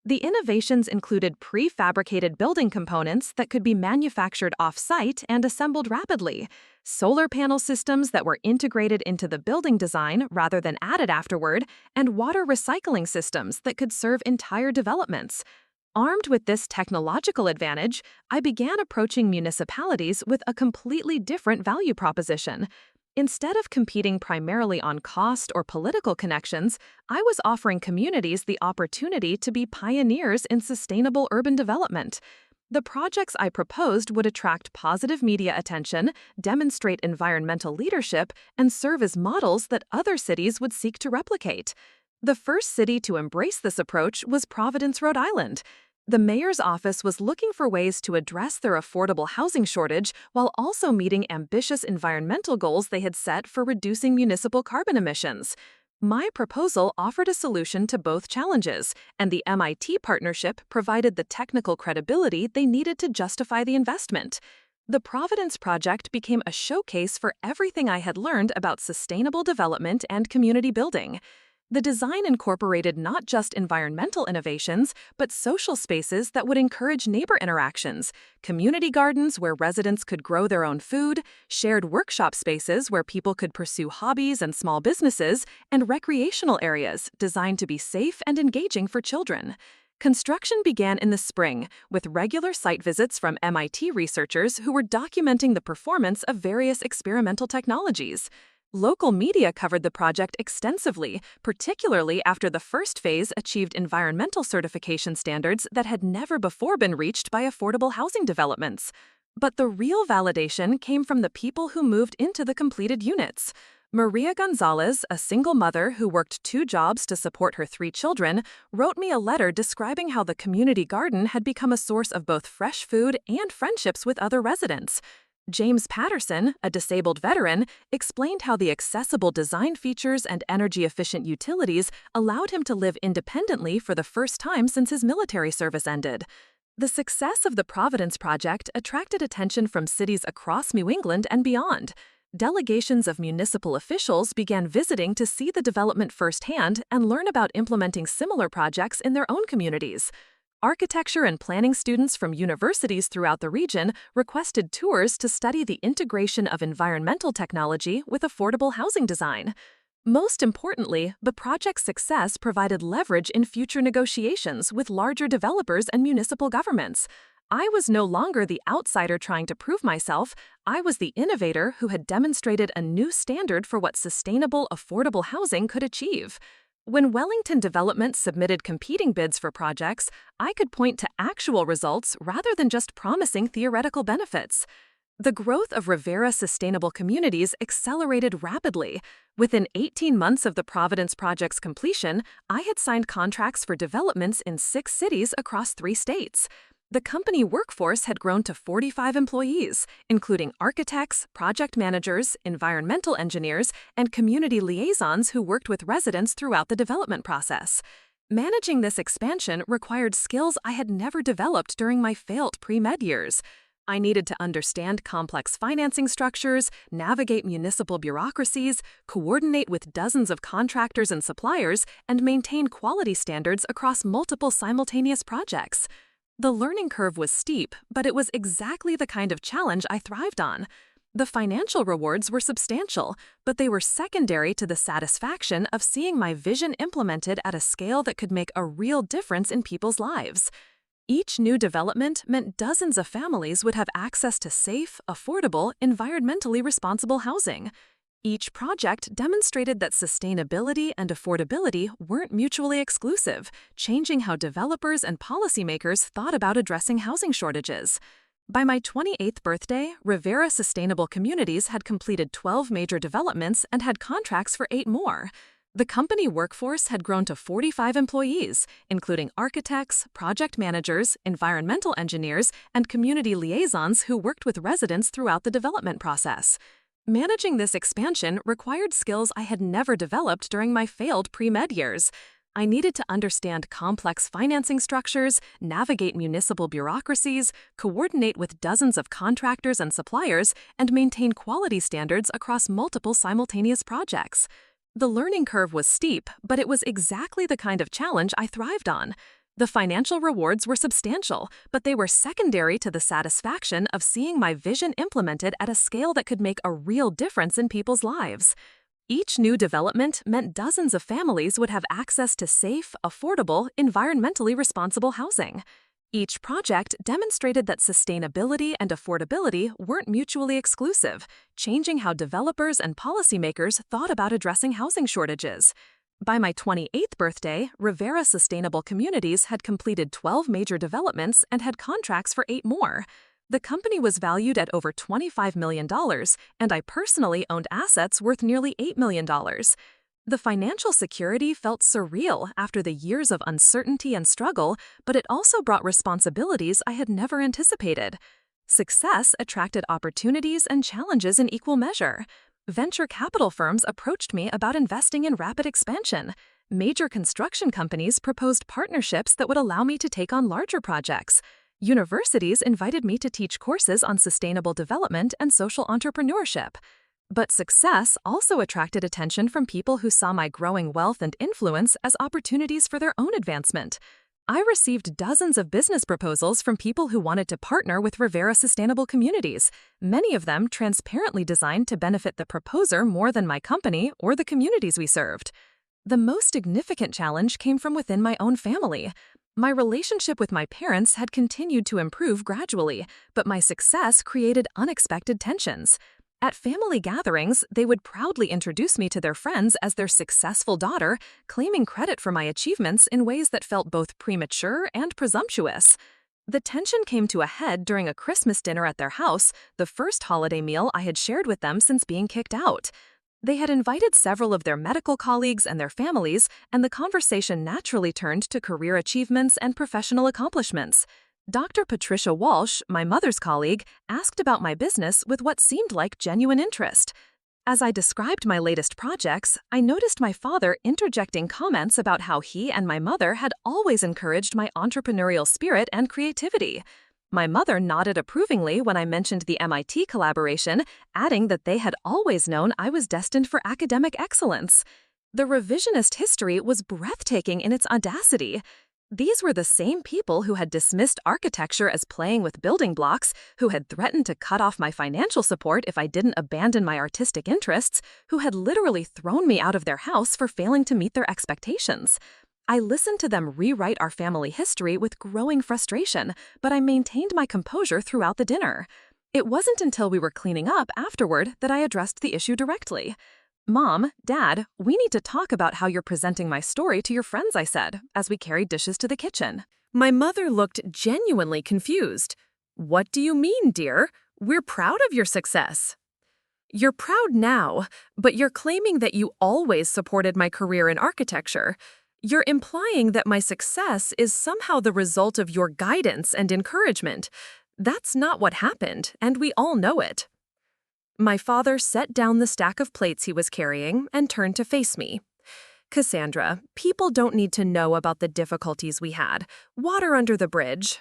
The innovations included prefabricated building components that could be manufactured off-site and assembled rapidly, solar panel systems that were integrated into the building design rather than added afterward, and water recycling systems that could serve entire developments. Armed with this technological advantage, I began approaching municipalities with a completely different value proposition. Instead of competing primarily on cost or political connections, I was offering communities the opportunity to be pioneers in sustainable urban development. The projects I proposed would attract positive media attention, demonstrate environmental leadership, and serve as models that other cities would seek to replicate. The first city to embrace this approach was Providence, Rhode Island. The mayor's office was looking for ways to address their affordable housing shortage while also meeting ambitious environmental goals they had set for reducing municipal carbon emissions. My proposal offered a solution to both challenges, and the MIT partnership provided the technical credibility they needed to justify the investment. The Providence project became a showcase for everything I had learned about sustainable development and community building. The design incorporated not just environmental innovations, but social spaces that would encourage neighbor interactions, community gardens where residents could grow their own food, shared workshop spaces where people could pursue hobbies and small businesses, and recreational areas designed to be safe and engaging for children. Construction began in the spring, with regular site visits from MIT researchers who were documenting the performance of various experimental technologies. Local media covered the project extensively, particularly after the first phase achieved environmental certification standards that had never before been reached by affordable housing developments. But the real validation came from the people who moved into the completed units. Maria Gonzalez, a single mother who worked 2 jobs to support her 3 children, wrote me a letter describing how the community garden had become a source of both fresh food and friendships with other residents. James Patterson, a disabled veteran, explained how the accessible design features and energy-efficient utilities allowed him to live independently for the first time since his military service ended. The success of the Providence project attracted attention from cities across New England and beyond. Delegations of municipal officials began visiting to see the development firsthand and learn about implementing similar projects in their own communities. Architecture and planning students from universities throughout the region requested tours to study the integration of environmental technology with affordable housing design. Most importantly, the project's success provided leverage in future negotiations with larger developers and municipal governments. I was no longer the outsider trying to prove myself. I was the innovator who had demonstrated a new standard for what sustainable, affordable housing could achieve. When Wellington Development submitted competing bids for projects, I could point to actual results rather than just promising theoretical benefits. The growth of Rivera sustainable communities accelerated rapidly. Within 18 months of the Providence project's completion, I had signed contracts for developments in 6 cities across 3 states. The company workforce had grown to 45 employees, including architects, project managers, environmental engineers, and community liaisons who worked with residents throughout the development process. Managing this expansion required skills I had never developed during my failed pre-med years. I needed to understand complex financing structures, navigate municipal bureaucracies, coordinate with dozens of contractors and suppliers, and maintain quality standards across multiple simultaneous projects. The learning curve was steep, but it was exactly the kind of challenge I thrived on. The financial rewards were substantial, but they were secondary to the satisfaction of seeing my vision implemented at a scale that could make a real difference in people's lives. Each new development meant dozens of families would have access to safe, affordable, environmentally responsible housing. Each project demonstrated that sustainability and affordability weren't mutually exclusive, changing how developers and policymakers thought about addressing housing shortages. By my 28th birthday, Rivera Sustainable Communities had completed 12 major developments and had contracts for 8 more. The company workforce had grown to 45 employees, including architects, project managers, environmental engineers, and community liaisons who worked with residents throughout the development process. Managing this expansion required skills I had never developed during my failed pre-med years. I needed to understand complex financing structures, navigate municipal bureaucracies, coordinate with dozens of contractors and suppliers, and maintain quality standards across multiple simultaneous projects. The learning curve was steep, but it was exactly the kind of challenge I thrived on. The financial rewards were substantial, but they were secondary to the satisfaction of seeing my vision implemented at a scale that could make a real difference in people's lives. Each new development meant dozens of families would have access to safe, affordable, environmentally responsible housing. Each project demonstrated that sustainability and affordability weren't mutually exclusive, changing how developers and policymakers thought about addressing housing shortages. By my 28th birthday, Rivera Sustainable Communities had completed 12 major developments and had contracts for 8 more. The company was valued at over $25 million, and I personally owned assets worth nearly $8 million. The financial security felt surreal after the years of uncertainty and struggle, but it also brought responsibilities I had never anticipated. Success attracted opportunities and challenges in equal measure. Venture capital firms approached me about investing in rapid expansion. Major construction companies proposed partnerships that would allow me to take on larger projects. Universities invited me to teach courses on sustainable development and social entrepreneurship. But success also attracted attention from people who saw my growing wealth and influence as opportunities for their own advancement. I received dozens of business proposals from people who wanted to partner with Rivera Sustainable Communities, many of them transparently designed to benefit the proposer more than my company or the communities we served. The most significant challenge came from within my own family. My relationship with my parents had continued to improve gradually, but my success created unexpected tensions. At family gatherings, they would proudly introduce me to their friends as their successful daughter, claiming credit for my achievements in ways that felt both premature and presumptuous. The tension came to a head during a Christmas dinner at their house, the first holiday meal I had shared with them since being kicked out. They had invited several of their medical colleagues and their families, and the conversation naturally turned to career achievements and professional accomplishments. Dr. Patricia Walsh, my mother's colleague, asked about my business with what seemed like genuine interest. As I described my latest projects, I noticed my father interjecting comments about how he and my mother had always encouraged my entrepreneurial spirit and creativity. My mother nodded approvingly when I mentioned the MIT collaboration, adding that they had always known I was destined for academic excellence. The revisionist history was breathtaking in its audacity. These were the same people who had dismissed architecture as playing with building blocks, who had threatened to cut off my financial support if I didn't abandon my artistic interests, who had literally thrown me out of their house for failing to meet their expectations. I listened to them rewrite our family history with growing frustration, but I maintained my composure throughout the dinner. It wasn't until we were cleaning up afterward that I addressed the issue directly. "Mom, Dad, we need to talk about how you're presenting my story to your friends," I said, as we carried dishes to the kitchen. My mother looked genuinely confused. "What do you mean, dear? We're proud of your success." "You're proud now, but you're claiming that you always supported my career in architecture. You're implying that my success is somehow the result of your guidance and encouragement. That's not what happened, and we all know it." My father set down the stack of plates he was carrying and turned to face me. "Cassandra, people don't need to know about the difficulties we had. Water under the bridge."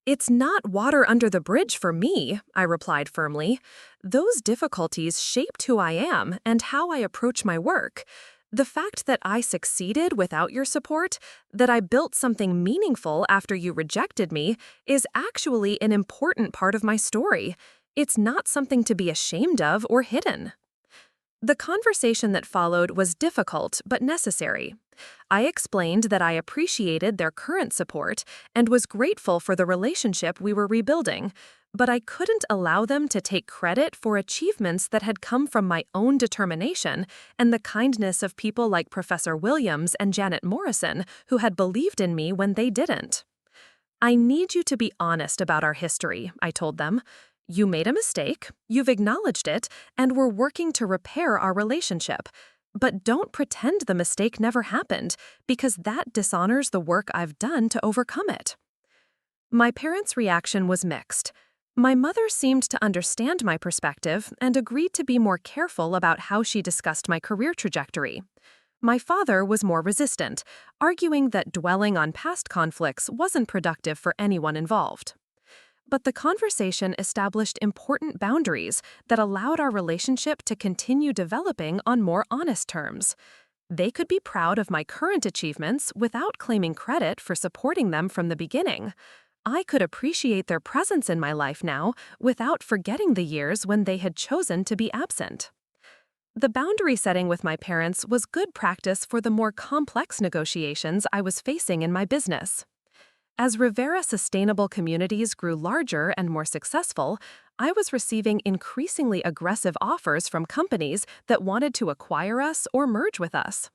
It's not water under the bridge for me, I replied firmly. Those difficulties shaped who I am and how I approach my work. The fact that I succeeded without your support, that I built something meaningful after you rejected me, is actually an important part of my story. It's not something to be ashamed of or hidden. The conversation that followed was difficult but necessary. I explained that I appreciated their current support and was grateful for the relationship we were rebuilding, but I couldn't allow them to take credit for achievements that had come from my own determination and the kindness of people like Professor Williams and Janet Morrison, who had believed in me when they didn't. I need you to be honest about our history, I told them. You made a mistake, you've acknowledged it, and we're working to repair our relationship. But don't pretend the mistake never happened, because that dishonors the work I've done to overcome it. My parents' reaction was mixed. My mother seemed to understand my perspective and agreed to be more careful about how she discussed my career trajectory. My father was more resistant, arguing that dwelling on past conflicts wasn't productive for anyone involved. But the conversation established important boundaries that allowed our relationship to continue developing on more honest terms. They could be proud of my current achievements without claiming credit for supporting them from the beginning. I could appreciate their presence in my life now without forgetting the years when they had chosen to be absent. The boundary setting with my parents was good practice for the more complex negotiations I was facing in my business. As Rivera Sustainable Communities grew larger and more successful, I was receiving increasingly aggressive offers from companies that wanted to acquire us or merge with us.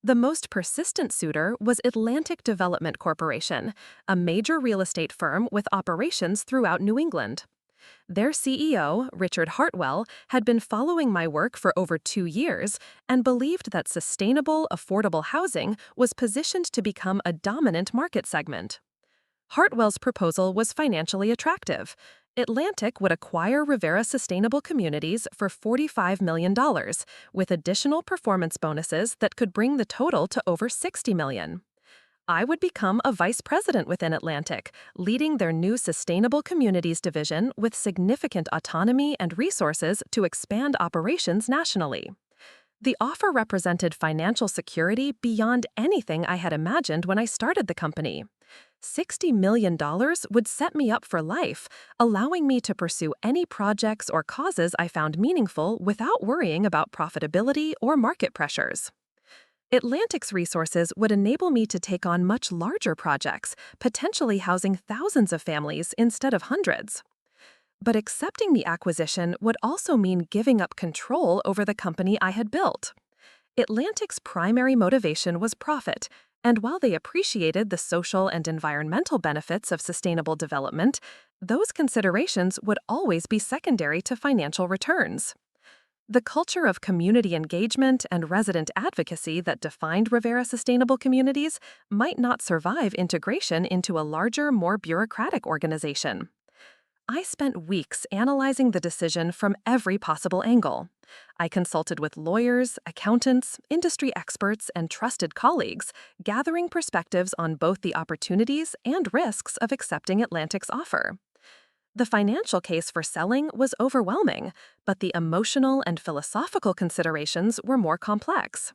The most persistent suitor was Atlantic Development Corporation, a major real estate firm with operations throughout New England. Their CEO, Richard Hartwell, had been following my work for over 2 years and believed that sustainable, affordable housing was positioned to become a dominant market segment. Hartwell's proposal was financially attractive. Atlantic would acquire Rivera Sustainable Communities for $45 million, with additional performance bonuses that could bring the total to over $60 million. I would become a vice president within Atlantic, leading their new Sustainable Communities division with significant autonomy and resources to expand operations nationally. The offer represented financial security beyond anything I had imagined when I started the company. $60 million would set me up for life, allowing me to pursue any projects or causes I found meaningful without worrying about profitability or market pressures. Atlantic's resources would enable me to take on much larger projects, potentially housing thousands of families instead of hundreds. But accepting the acquisition would also mean giving up control over the company I had built. Atlantic's primary motivation was profit, and while they appreciated the social and environmental benefits of sustainable development, those considerations would always be secondary to financial returns. The culture of community engagement and resident advocacy that defined Rivera Sustainable Communities might not survive integration into a larger, more bureaucratic organization. I spent weeks analyzing the decision from every possible angle. I consulted with lawyers, accountants, industry experts, and trusted colleagues, gathering perspectives on both the opportunities and risks of accepting Atlantic's offer. The financial case for selling was overwhelming, but the emotional and philosophical considerations were more complex.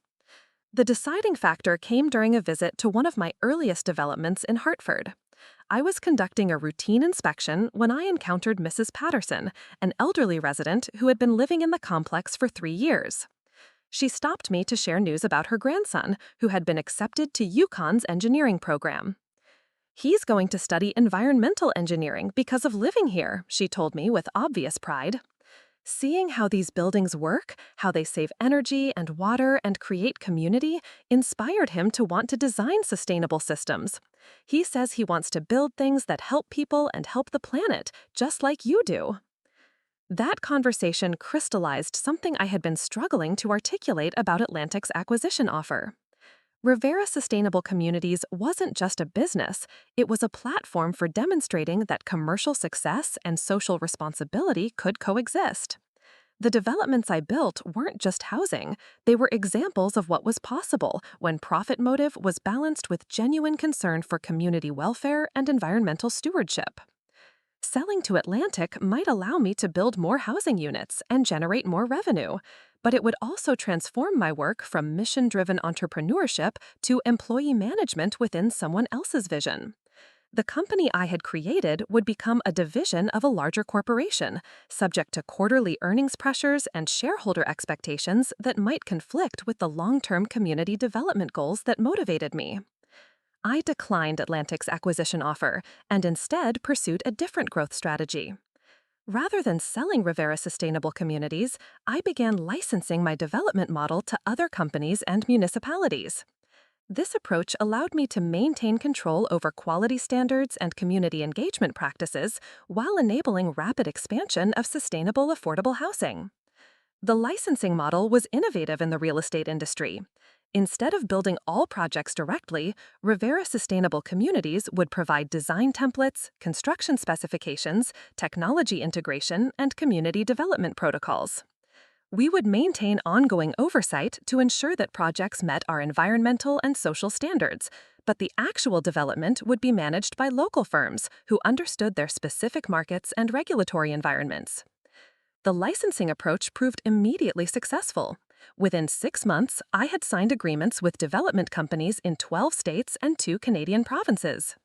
The deciding factor came during a visit to one of my earliest developments in Hartford. I was conducting a routine inspection when I encountered Mrs. Patterson, an elderly resident who had been living in the complex for 3 years. She stopped me to share news about her grandson, who had been accepted to UConn's engineering program. "He's going to study environmental engineering because of living here," she told me with obvious pride. Seeing how these buildings work, how they save energy and water and create community, inspired him to want to design sustainable systems. He says he wants to build things that help people and help the planet, just like you do. That conversation crystallized something I had been struggling to articulate about Atlantic's acquisition offer. Rivera Sustainable Communities wasn't just a business, it was a platform for demonstrating that commercial success and social responsibility could coexist. The developments I built weren't just housing, they were examples of what was possible when profit motive was balanced with genuine concern for community welfare and environmental stewardship. Selling to Atlantic might allow me to build more housing units and generate more revenue, but it would also transform my work from mission-driven entrepreneurship to employee management within someone else's vision. The company I had created would become a division of a larger corporation, subject to quarterly earnings pressures and shareholder expectations that might conflict with the long-term community development goals that motivated me. I declined Atlantic's acquisition offer and instead pursued a different growth strategy. Rather than selling Rivera Sustainable Communities, I began licensing my development model to other companies and municipalities. This approach allowed me to maintain control over quality standards and community engagement practices while enabling rapid expansion of sustainable, affordable housing. The licensing model was innovative in the real estate industry. Instead of building all projects directly, Rivera Sustainable Communities would provide design templates, construction specifications, technology integration, and community development protocols. We would maintain ongoing oversight to ensure that projects met our environmental and social standards, but the actual development would be managed by local firms who understood their specific markets and regulatory environments. The licensing approach proved immediately successful. Within 6 months, I had signed agreements with development companies in 12 states and 2 Canadian provinces.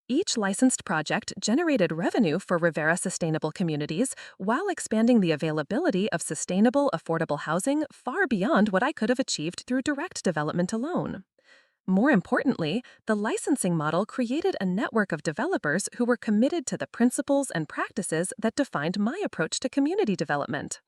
Each licensed project generated revenue for Rivera Sustainable Communities while expanding the availability of sustainable, affordable housing far beyond what I could have achieved through direct development alone. More importantly, the licensing model created a network of developers who were committed to the principles and practices that defined my approach to community development.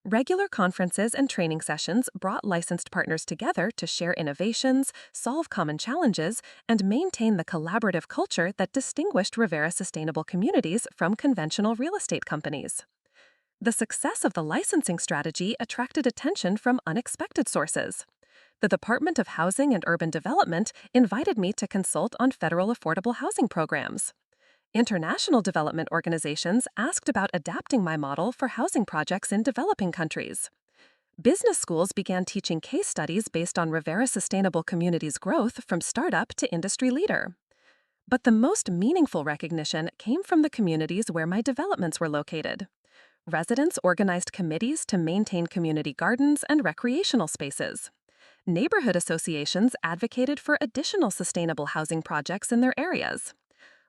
Regular conferences and training sessions brought licensed partners together to share innovations, solve common challenges, and maintain the collaborative culture that distinguished Rivera Sustainable Communities from conventional real estate companies. The success of the licensing strategy attracted attention from unexpected sources. The Department of Housing and Urban Development invited me to consult on federal affordable housing programs. International development organizations asked about adapting my model for housing projects in developing countries. Business schools began teaching case studies based on Rivera Sustainable Communities' growth from startup to industry leader. But the most meaningful recognition came from the communities where my developments were located. Residents organized committees to maintain community gardens and recreational spaces. Neighborhood associations advocated for additional sustainable housing projects in their areas.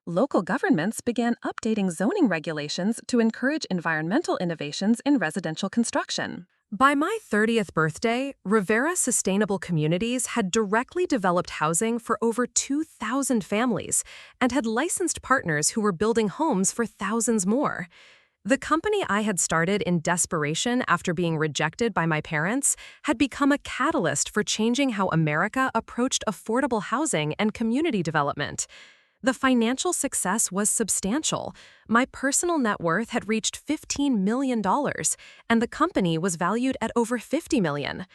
Local governments began updating zoning regulations to encourage environmental innovations in residential construction. By my 30th birthday, Rivera Sustainable Communities had directly developed housing for over 2,000 families and had licensed partners who were building homes for thousands more. The company I had started in desperation after being rejected by my parents had become a catalyst for changing how America approached affordable housing and community development. The financial success was substantial. My personal net worth had reached $15 million, and the company was valued at over $50 million.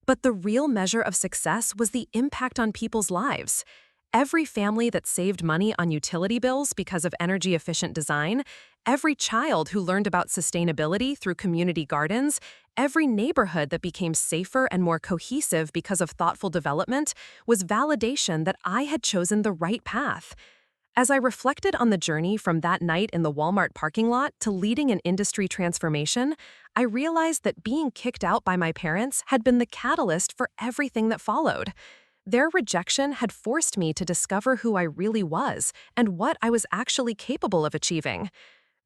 But the real measure of success was the impact on people's lives. Every family that saved money on utility bills because of energy-efficient design, every child who learned about sustainability through community gardens, every neighborhood that became safer and more cohesive because of thoughtful development was validation that I had chosen the right path. As I reflected on the journey from that night in the Walmart parking lot to leading an industry transformation, I realized that being kicked out by my parents had been the catalyst for everything that followed. Their rejection had forced me to discover who I really was and what I was actually capable of achieving.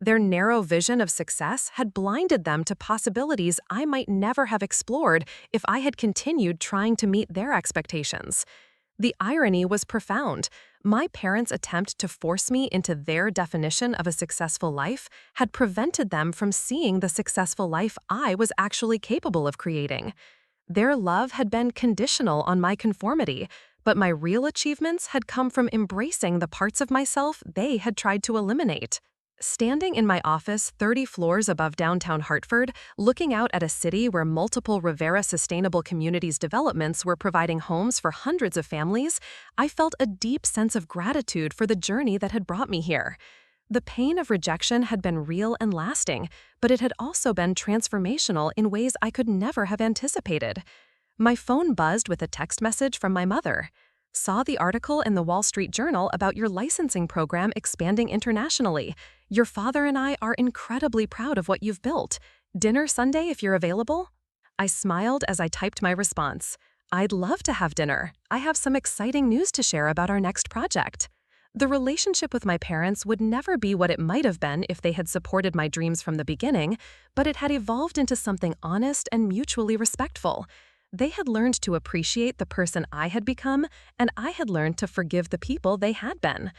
Their narrow vision of success had blinded them to possibilities I might never have explored if I had continued trying to meet their expectations. The irony was profound. My parents' attempt to force me into their definition of a successful life had prevented them from seeing the successful life I was actually capable of creating. Their love had been conditional on my conformity, but my real achievements had come from embracing the parts of myself they had tried to eliminate. Standing in my office 30 floors above downtown Hartford, looking out at a city where multiple Rivera Sustainable Communities developments were providing homes for hundreds of families, I felt a deep sense of gratitude for the journey that had brought me here. The pain of rejection had been real and lasting, but it had also been transformational in ways I could never have anticipated. My phone buzzed with a text message from my mother. Saw the article in the Wall Street Journal about your licensing program expanding internationally. Your father and I are incredibly proud of what you've built. Dinner Sunday if you're available? I smiled as I typed my response. I'd love to have dinner. I have some exciting news to share about our next project. The relationship with my parents would never be what it might have been if they had supported my dreams from the beginning, but it had evolved into something honest and mutually respectful. They had learned to appreciate the person I had become, and I had learned to forgive the people they had been.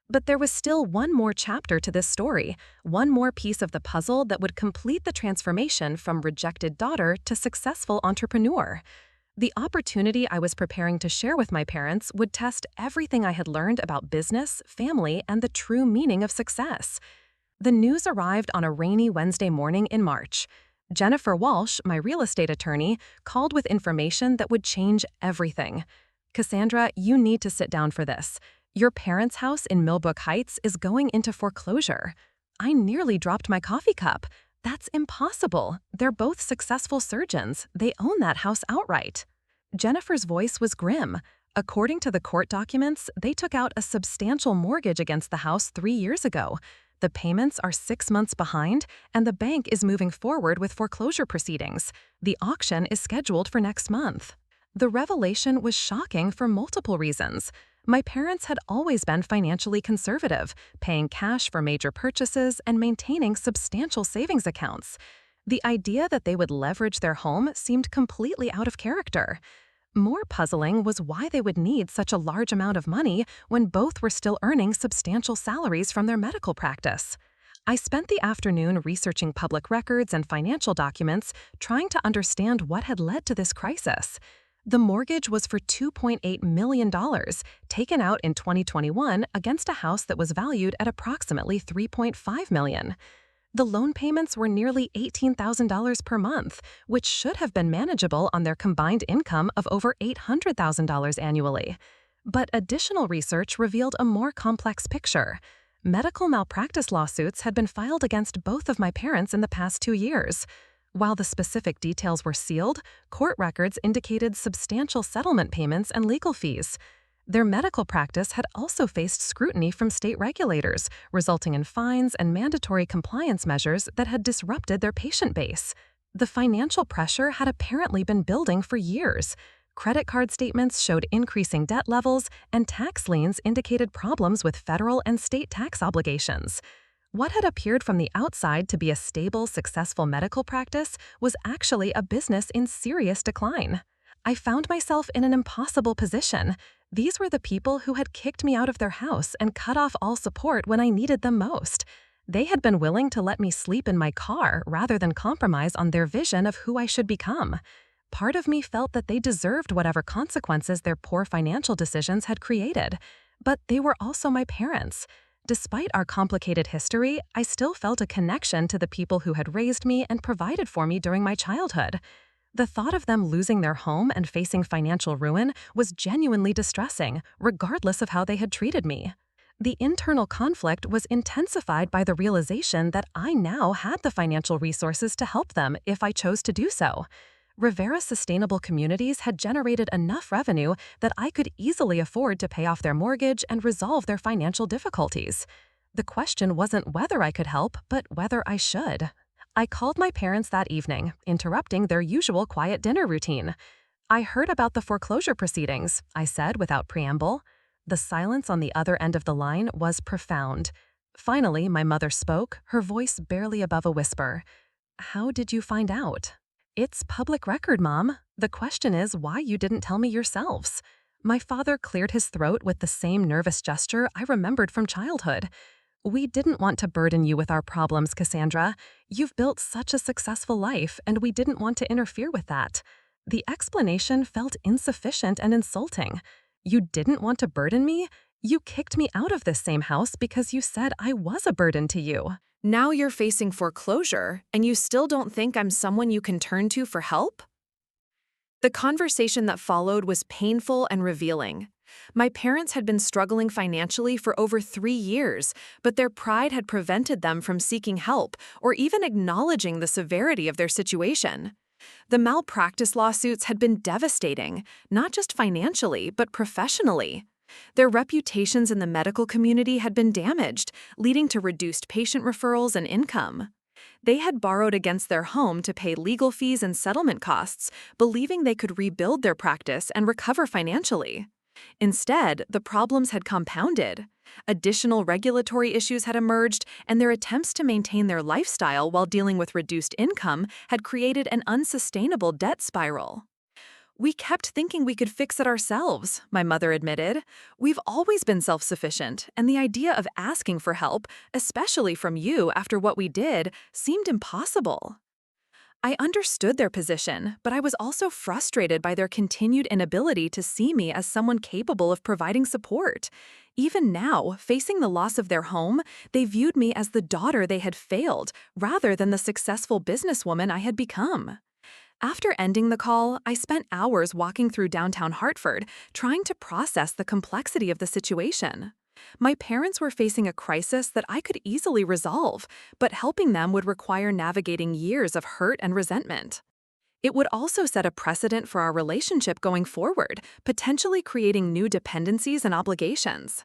But there was still one more chapter to this story, one more piece of the puzzle that would complete the transformation from rejected daughter to successful entrepreneur. The opportunity I was preparing to share with my parents would test everything I had learned about business, family, and the true meaning of success. The news arrived on a rainy Wednesday morning in March. Jennifer Walsh, my real estate attorney, called with information that would change everything. Cassandra, you need to sit down for this. Your parents' house in Millbrook Heights is going into foreclosure. I nearly dropped my coffee cup. That's impossible. They're both successful surgeons. They own that house outright. Jennifer's voice was grim. According to the court documents, they took out a substantial mortgage against the house 3 years ago. The payments are 6 months behind, and the bank is moving forward with foreclosure proceedings. The auction is scheduled for next month. The revelation was shocking for multiple reasons. My parents had always been financially conservative, paying cash for major purchases and maintaining substantial savings accounts. The idea that they would leverage their home seemed completely out of character. More puzzling was why they would need such a large amount of money when both were still earning substantial salaries from their medical practice. I spent the afternoon researching public records and financial documents, trying to understand what had led to this crisis. The mortgage was for $2.8 million, taken out in 2021 against a house that was valued at approximately $3.5 million. The loan payments were nearly $18,000 per month, which should have been manageable on their combined income of over $800,000 annually. But additional research revealed a more complex picture. Medical malpractice lawsuits had been filed against both of my parents in the past 2 years. While the specific details were sealed, court records indicated substantial settlement payments and legal fees. Their medical practice had also faced scrutiny from state regulators, resulting in fines and mandatory compliance measures that had disrupted their patient base. The financial pressure had apparently been building for years. Credit card statements showed increasing debt levels, and tax liens indicated problems with federal and state tax obligations. What had appeared from the outside to be a stable, successful medical practice was actually a business in serious decline. I found myself in an impossible position. These were the people who had kicked me out of their house and cut off all support when I needed them most. They had been willing to let me sleep in my car rather than compromise on their vision of who I should become. Part of me felt that they deserved whatever consequences their poor financial decisions had created. But they were also my parents. Despite our complicated history, I still felt a connection to the people who had raised me and provided for me during my childhood. The thought of them losing their home and facing financial ruin was genuinely distressing, regardless of how they had treated me. The internal conflict was intensified by the realization that I now had the financial resources to help them if I chose to do so. Rivera Sustainable Communities had generated enough revenue that I could easily afford to pay off their mortgage and resolve their financial difficulties. The question wasn't whether I could help, but whether I should. I called my parents that evening, interrupting their usual quiet dinner routine. "I heard about the foreclosure proceedings," I said without preamble. The silence on the other end of the line was profound. Finally, my mother spoke, her voice barely above a whisper. "How did you find out?" "It's public record, Mom. The question is why you didn't tell me yourselves." My father cleared his throat with the same nervous gesture I remembered from childhood. "We didn't want to burden you with our problems, Cassandra. You've built such a successful life, and we didn't want to interfere with that." The explanation felt insufficient and insulting. "You didn't want to burden me? You kicked me out of this same house because you said I was a burden to you." Now you're facing foreclosure, and you still don't think I'm someone you can turn to for help? The conversation that followed was painful and revealing. My parents had been struggling financially for over 3 years, but their pride had prevented them from seeking help or even acknowledging the severity of their situation. The malpractice lawsuits had been devastating, not just financially, but professionally. Their reputations in the medical community had been damaged, leading to reduced patient referrals and income. They had borrowed against their home to pay legal fees and settlement costs, believing they could rebuild their practice and recover financially. Instead, the problems had compounded. Additional regulatory issues had emerged, and their attempts to maintain their lifestyle while dealing with reduced income had created an unsustainable debt spiral. "We kept thinking we could fix it ourselves," my mother admitted. "We've always been self-sufficient, and the idea of asking for help, especially from you after what we did, seemed impossible." I understood their position, but I was also frustrated by their continued inability to see me as someone capable of providing support. Even now, facing the loss of their home, they viewed me as the daughter they had failed, rather than the successful businesswoman I had become. After ending the call, I spent hours walking through downtown Hartford, trying to process the complexity of the situation. My parents were facing a crisis that I could easily resolve, but helping them would require navigating years of hurt and resentment. It would also set a precedent for our relationship going forward, potentially creating new dependencies and obligations.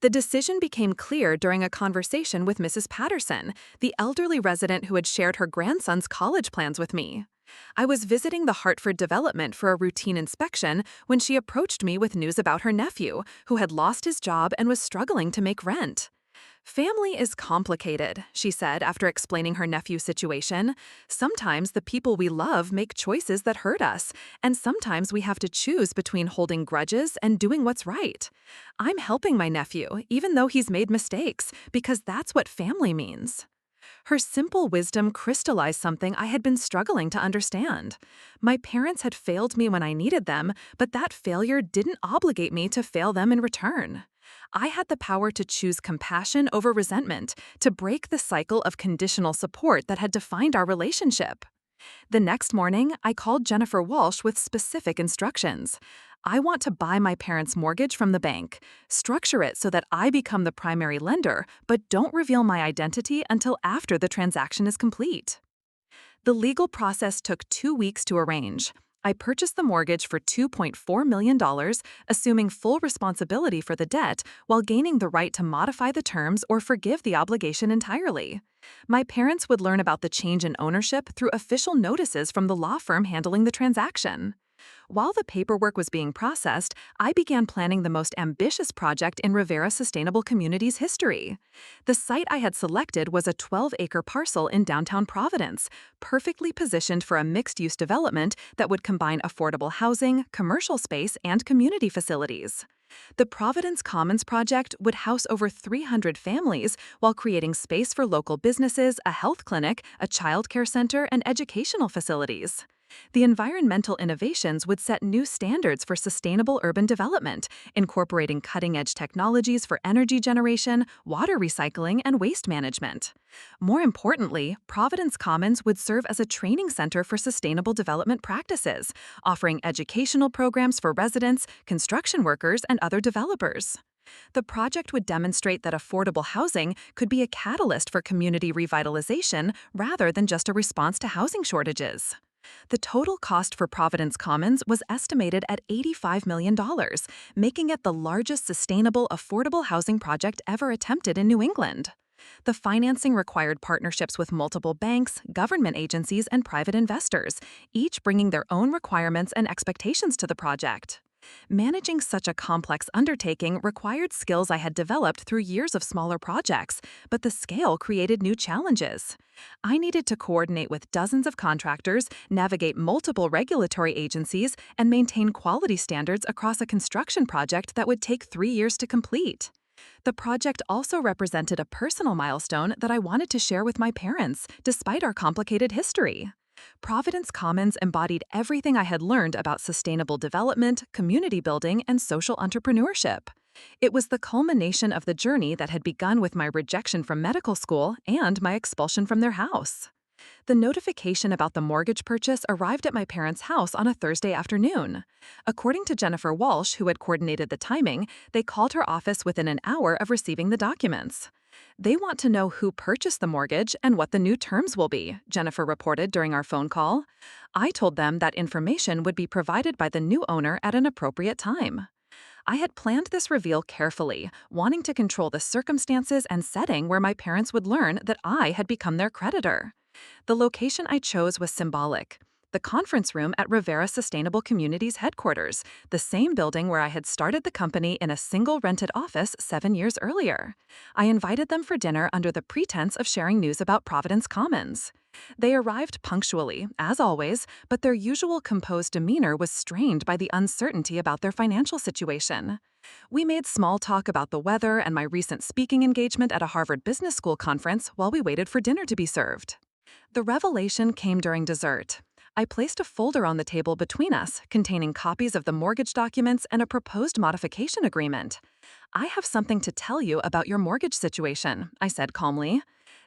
The decision became clear during a conversation with Mrs. Patterson, the elderly resident who had shared her grandson's college plans with me. I was visiting the Hartford development for a routine inspection when she approached me with news about her nephew, who had lost his job and was struggling to make rent. "Family is complicated," she said after explaining her nephew's situation. "Sometimes the people we love make choices that hurt us, and sometimes we have to choose between holding grudges and doing what's right. I'm helping my nephew, even though he's made mistakes, because that's what family means." Her simple wisdom crystallized something I had been struggling to understand. My parents had failed me when I needed them, but that failure didn't obligate me to fail them in return. I had the power to choose compassion over resentment, to break the cycle of conditional support that had defined our relationship. The next morning, I called Jennifer Walsh with specific instructions. "I want to buy my parents' mortgage from the bank. Structure it so that I become the primary lender, but don't reveal my identity until after the transaction is complete." The legal process took 2 weeks to arrange. I purchased the mortgage for $2.4 million, assuming full responsibility for the debt, while gaining the right to modify the terms or forgive the obligation entirely. My parents would learn about the change in ownership through official notices from the law firm handling the transaction. While the paperwork was being processed, I began planning the most ambitious project in Rivera Sustainable Communities history. The site I had selected was a 12-acre parcel in downtown Providence, perfectly positioned for a mixed-use development that would combine affordable housing, commercial space, and community facilities. The Providence Commons project would house over 300 families while creating space for local businesses, a health clinic, a child care center, and educational facilities. The environmental innovations would set new standards for sustainable urban development, incorporating cutting-edge technologies for energy generation, water recycling, and waste management. More importantly, Providence Commons would serve as a training center for sustainable development practices, offering educational programs for residents, construction workers, and other developers. The project would demonstrate that affordable housing could be a catalyst for community revitalization rather than just a response to housing shortages. The total cost for Providence Commons was estimated at $85 million, making it the largest sustainable, affordable housing project ever attempted in New England. The financing required partnerships with multiple banks, government agencies, and private investors, each bringing their own requirements and expectations to the project. Managing such a complex undertaking required skills I had developed through years of smaller projects, but the scale created new challenges. I needed to coordinate with dozens of contractors, navigate multiple regulatory agencies, and maintain quality standards across a construction project that would take 3 years to complete. The project also represented a personal milestone that I wanted to share with my parents, despite our complicated history. Providence Commons embodied everything I had learned about sustainable development, community building, and social entrepreneurship. It was the culmination of the journey that had begun with my rejection from medical school and my expulsion from their house. The notification about the mortgage purchase arrived at my parents' house on a Thursday afternoon. According to Jennifer Walsh, who had coordinated the timing, they called her office within an hour of receiving the documents. They want to know who purchased the mortgage and what the new terms will be, Jennifer reported during our phone call. I told them that information would be provided by the new owner at an appropriate time. I had planned this reveal carefully, wanting to control the circumstances and setting where my parents would learn that I had become their creditor. The location I chose was symbolic. The conference room at Rivera Sustainable Communities headquarters, the same building where I had started the company in a single rented office 7 years earlier. I invited them for dinner under the pretense of sharing news about Providence Commons. They arrived punctually, as always, but their usual composed demeanor was strained by the uncertainty about their financial situation. We made small talk about the weather and my recent speaking engagement at a Harvard Business School conference while we waited for dinner to be served. The revelation came during dessert. I placed a folder on the table between us containing copies of the mortgage documents and a proposed modification agreement. "I have something to tell you about your mortgage situation," I said calmly.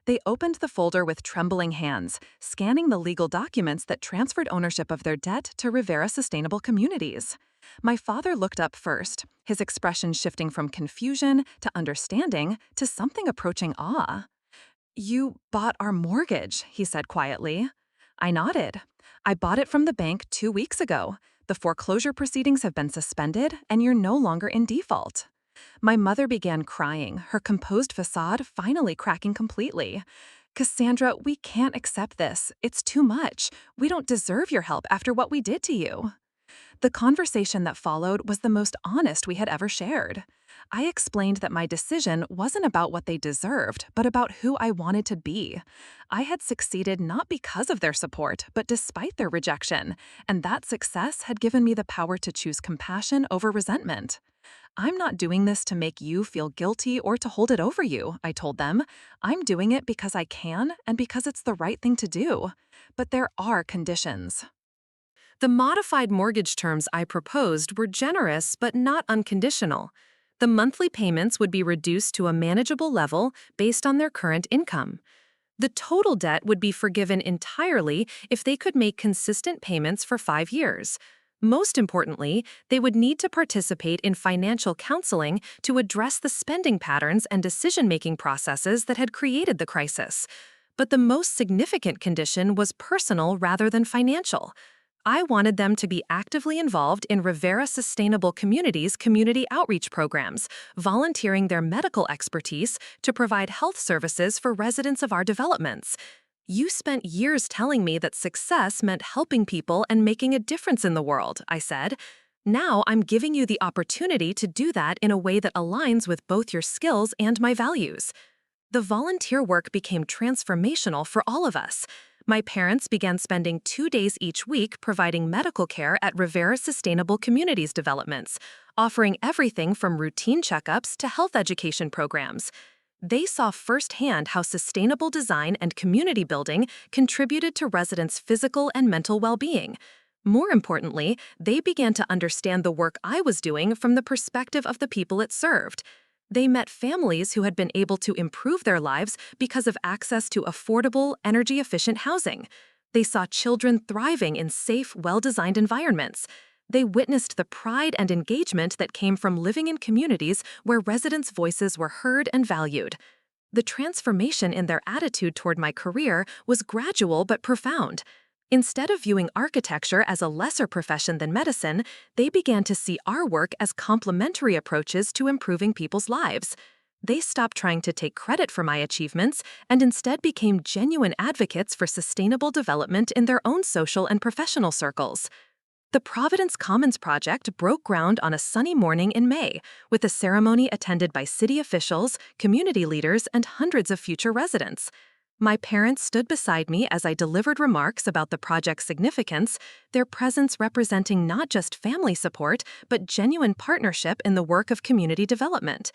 They opened the folder with trembling hands, scanning the legal documents that transferred ownership of their debt to Rivera Sustainable Communities. My father looked up first, his expression shifting from confusion to understanding to something approaching awe. "You bought our mortgage," he said quietly. I nodded. "I bought it from the bank 2 weeks ago. The foreclosure proceedings have been suspended, and you're no longer in default." My mother began crying, her composed facade finally cracking completely. "Cassandra, we can't accept this. It's too much. We don't deserve your help after what we did to you." The conversation that followed was the most honest we had ever shared. I explained that my decision wasn't about what they deserved, but about who I wanted to be. I had succeeded not because of their support, but despite their rejection, and that success had given me the power to choose compassion over resentment. "I'm not doing this to make you feel guilty or to hold it over you," I told them. "I'm doing it because I can and because it's the right thing to do. But there are conditions." The modified mortgage terms I proposed were generous but not unconditional. The monthly payments would be reduced to a manageable level based on their current income. The total debt would be forgiven entirely if they could make consistent payments for 5 years. Most importantly, they would need to participate in financial counseling to address the spending patterns and decision-making processes that had created the crisis. But the most significant condition was personal rather than financial. I wanted them to be actively involved in Rivera Sustainable Communities community outreach programs, volunteering their medical expertise to provide health services for residents of our developments. "You spent years telling me that success meant helping people and making a difference in the world," I said. "Now I'm giving you the opportunity to do that in a way that aligns with both your skills and my values." The volunteer work became transformational for all of us. My parents began spending 2 days each week providing medical care at Rivera Sustainable Communities developments, offering everything from routine checkups to health education programs. They saw firsthand how sustainable design and community building contributed to residents' physical and mental well-being. More importantly, they began to understand the work I was doing from the perspective of the people it served. They met families who had been able to improve their lives because of access to affordable, energy-efficient housing. They saw children thriving in safe, well-designed environments. They witnessed the pride and engagement that came from living in communities where residents' voices were heard and valued. The transformation in their attitude toward my career was gradual but profound. Instead of viewing architecture as a lesser profession than medicine, they began to see our work as complementary approaches to improving people's lives. They stopped trying to take credit for my achievements and instead became genuine advocates for sustainable development in their own social and professional circles. The Providence Commons project broke ground on a sunny morning in May, with a ceremony attended by city officials, community leaders, and hundreds of future residents. My parents stood beside me as I delivered remarks about the project's significance, their presence representing not just family support, but genuine partnership in the work of community development.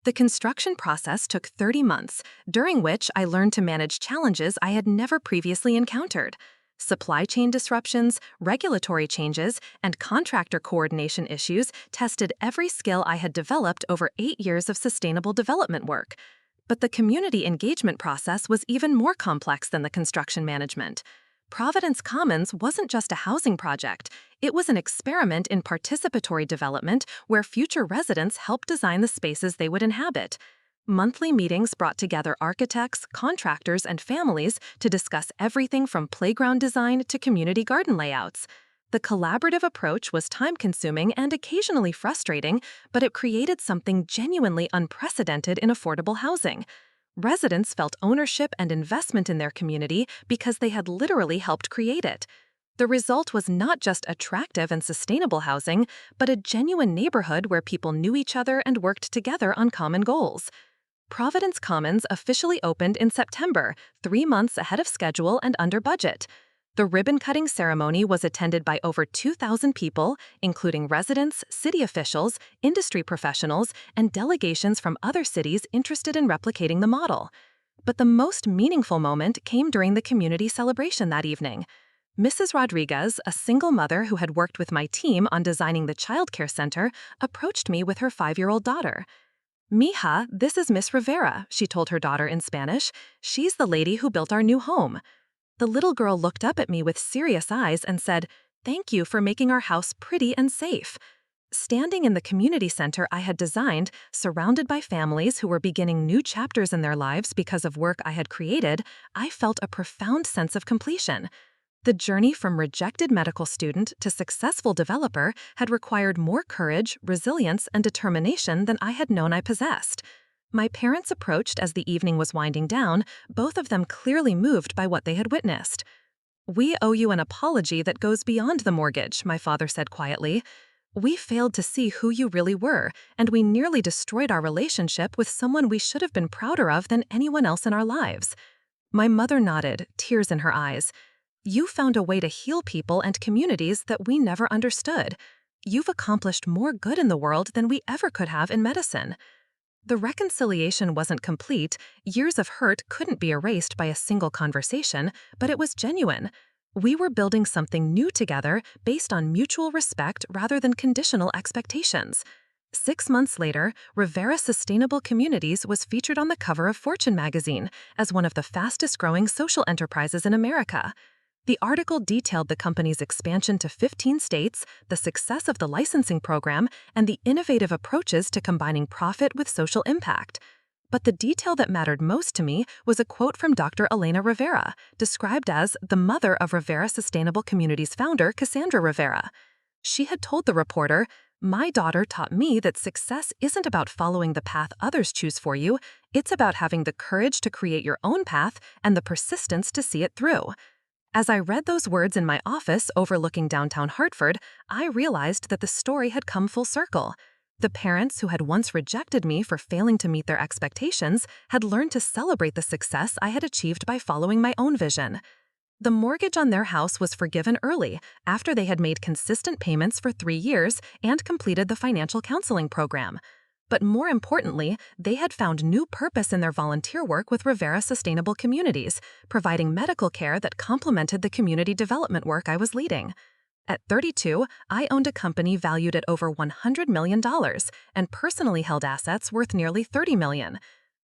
The construction process took 30 months, during which I learned to manage challenges I had never previously encountered. Supply chain disruptions, regulatory changes, and contractor coordination issues tested every skill I had developed over 8 years of sustainable development work. But the community engagement process was even more complex than the construction management. Providence Commons wasn't just a housing project, it was an experiment in participatory development where future residents helped design the spaces they would inhabit. Monthly meetings brought together architects, contractors, and families to discuss everything from playground design to community garden layouts. The collaborative approach was time-consuming and occasionally frustrating, but it created something genuinely unprecedented in affordable housing. Residents felt ownership and investment in their community because they had literally helped create it. The result was not just attractive and sustainable housing, but a genuine neighborhood where people knew each other and worked together on common goals. Providence Commons officially opened in September, 3 months ahead of schedule and under budget. The ribbon-cutting ceremony was attended by over 2,000 people, including residents, city officials, industry professionals, and delegations from other cities interested in replicating the model. But the most meaningful moment came during the community celebration that evening. Mrs. Rodriguez, a single mother who had worked with my team on designing the childcare center, approached me with her 5-year-old daughter. "Mija, this is Miss Rivera," she told her daughter in Spanish. "She's the lady who built our new home." The little girl looked up at me with serious eyes and said, "Thank you for making our house pretty and safe." Standing in the community center I had designed, surrounded by families who were beginning new chapters in their lives because of work I had created, I felt a profound sense of completion. The journey from rejected medical student to successful developer had required more courage, resilience, and determination than I had known I possessed. My parents approached as the evening was winding down, both of them clearly moved by what they had witnessed. "We owe you an apology that goes beyond the mortgage," my father said quietly. "We failed to see who you really were, and we nearly destroyed our relationship with someone we should have been prouder of than anyone else in our lives." My mother nodded, tears in her eyes. "You found a way to heal people and communities that we never understood. You've accomplished more good in the world than we ever could have in medicine." The reconciliation wasn't complete. Years of hurt couldn't be erased by a single conversation, but it was genuine. We were building something new together based on mutual respect rather than conditional expectations. 6 months later, Rivera Sustainable Communities was featured on the cover of Fortune magazine as one of the fastest-growing social enterprises in America. The article detailed the company's expansion to 15 states, the success of the licensing program, and the innovative approaches to combining profit with social impact. But the detail that mattered most to me was a quote from Dr. Elena Rivera, described as the mother of Rivera Sustainable Communities founder Cassandra Rivera. She had told the reporter, "My daughter taught me that success isn't about following the path others choose for you, it's about having the courage to create your own path and the persistence to see it through." As I read those words in my office overlooking downtown Hartford, I realized that the story had come full circle. The parents who had once rejected me for failing to meet their expectations had learned to celebrate the success I had achieved by following my own vision. The mortgage on their house was forgiven early, after they had made consistent payments for 3 years and completed the financial counseling program. But more importantly, they had found new purpose in their volunteer work with Rivera Sustainable Communities, providing medical care that complemented the community development work I was leading. At 32, I owned a company valued at over $100 million and personally held assets worth nearly $30 million.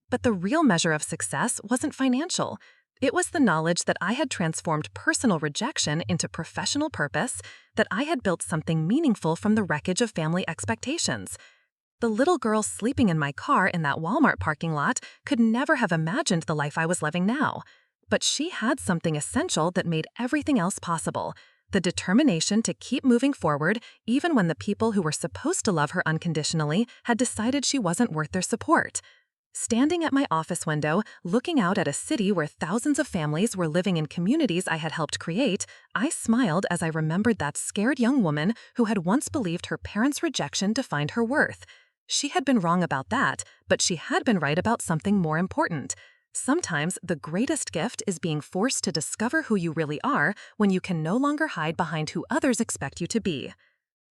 But the real measure of success wasn't financial. It was the knowledge that I had transformed personal rejection into professional purpose, that I had built something meaningful from the wreckage of family expectations. The little girl sleeping in my car in that Walmart parking lot could never have imagined the life I was living now. But she had something essential that made everything else possible: the determination to keep moving forward even when the people who were supposed to love her unconditionally had decided she wasn't worth their support. Standing at my office window, looking out at a city where thousands of families were living in communities I had helped create, I smiled as I remembered that scared young woman who had once believed her parents' rejection defined her worth. She had been wrong about that, but she had been right about something more important. Sometimes the greatest gift is being forced to discover who you really are when you can no longer hide behind who others expect you to be.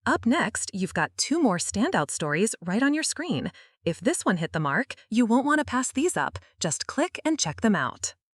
Up next, you've got 2 more standout stories right on your screen. If this one hit the mark, you won't want to pass these up. Just click and check them out.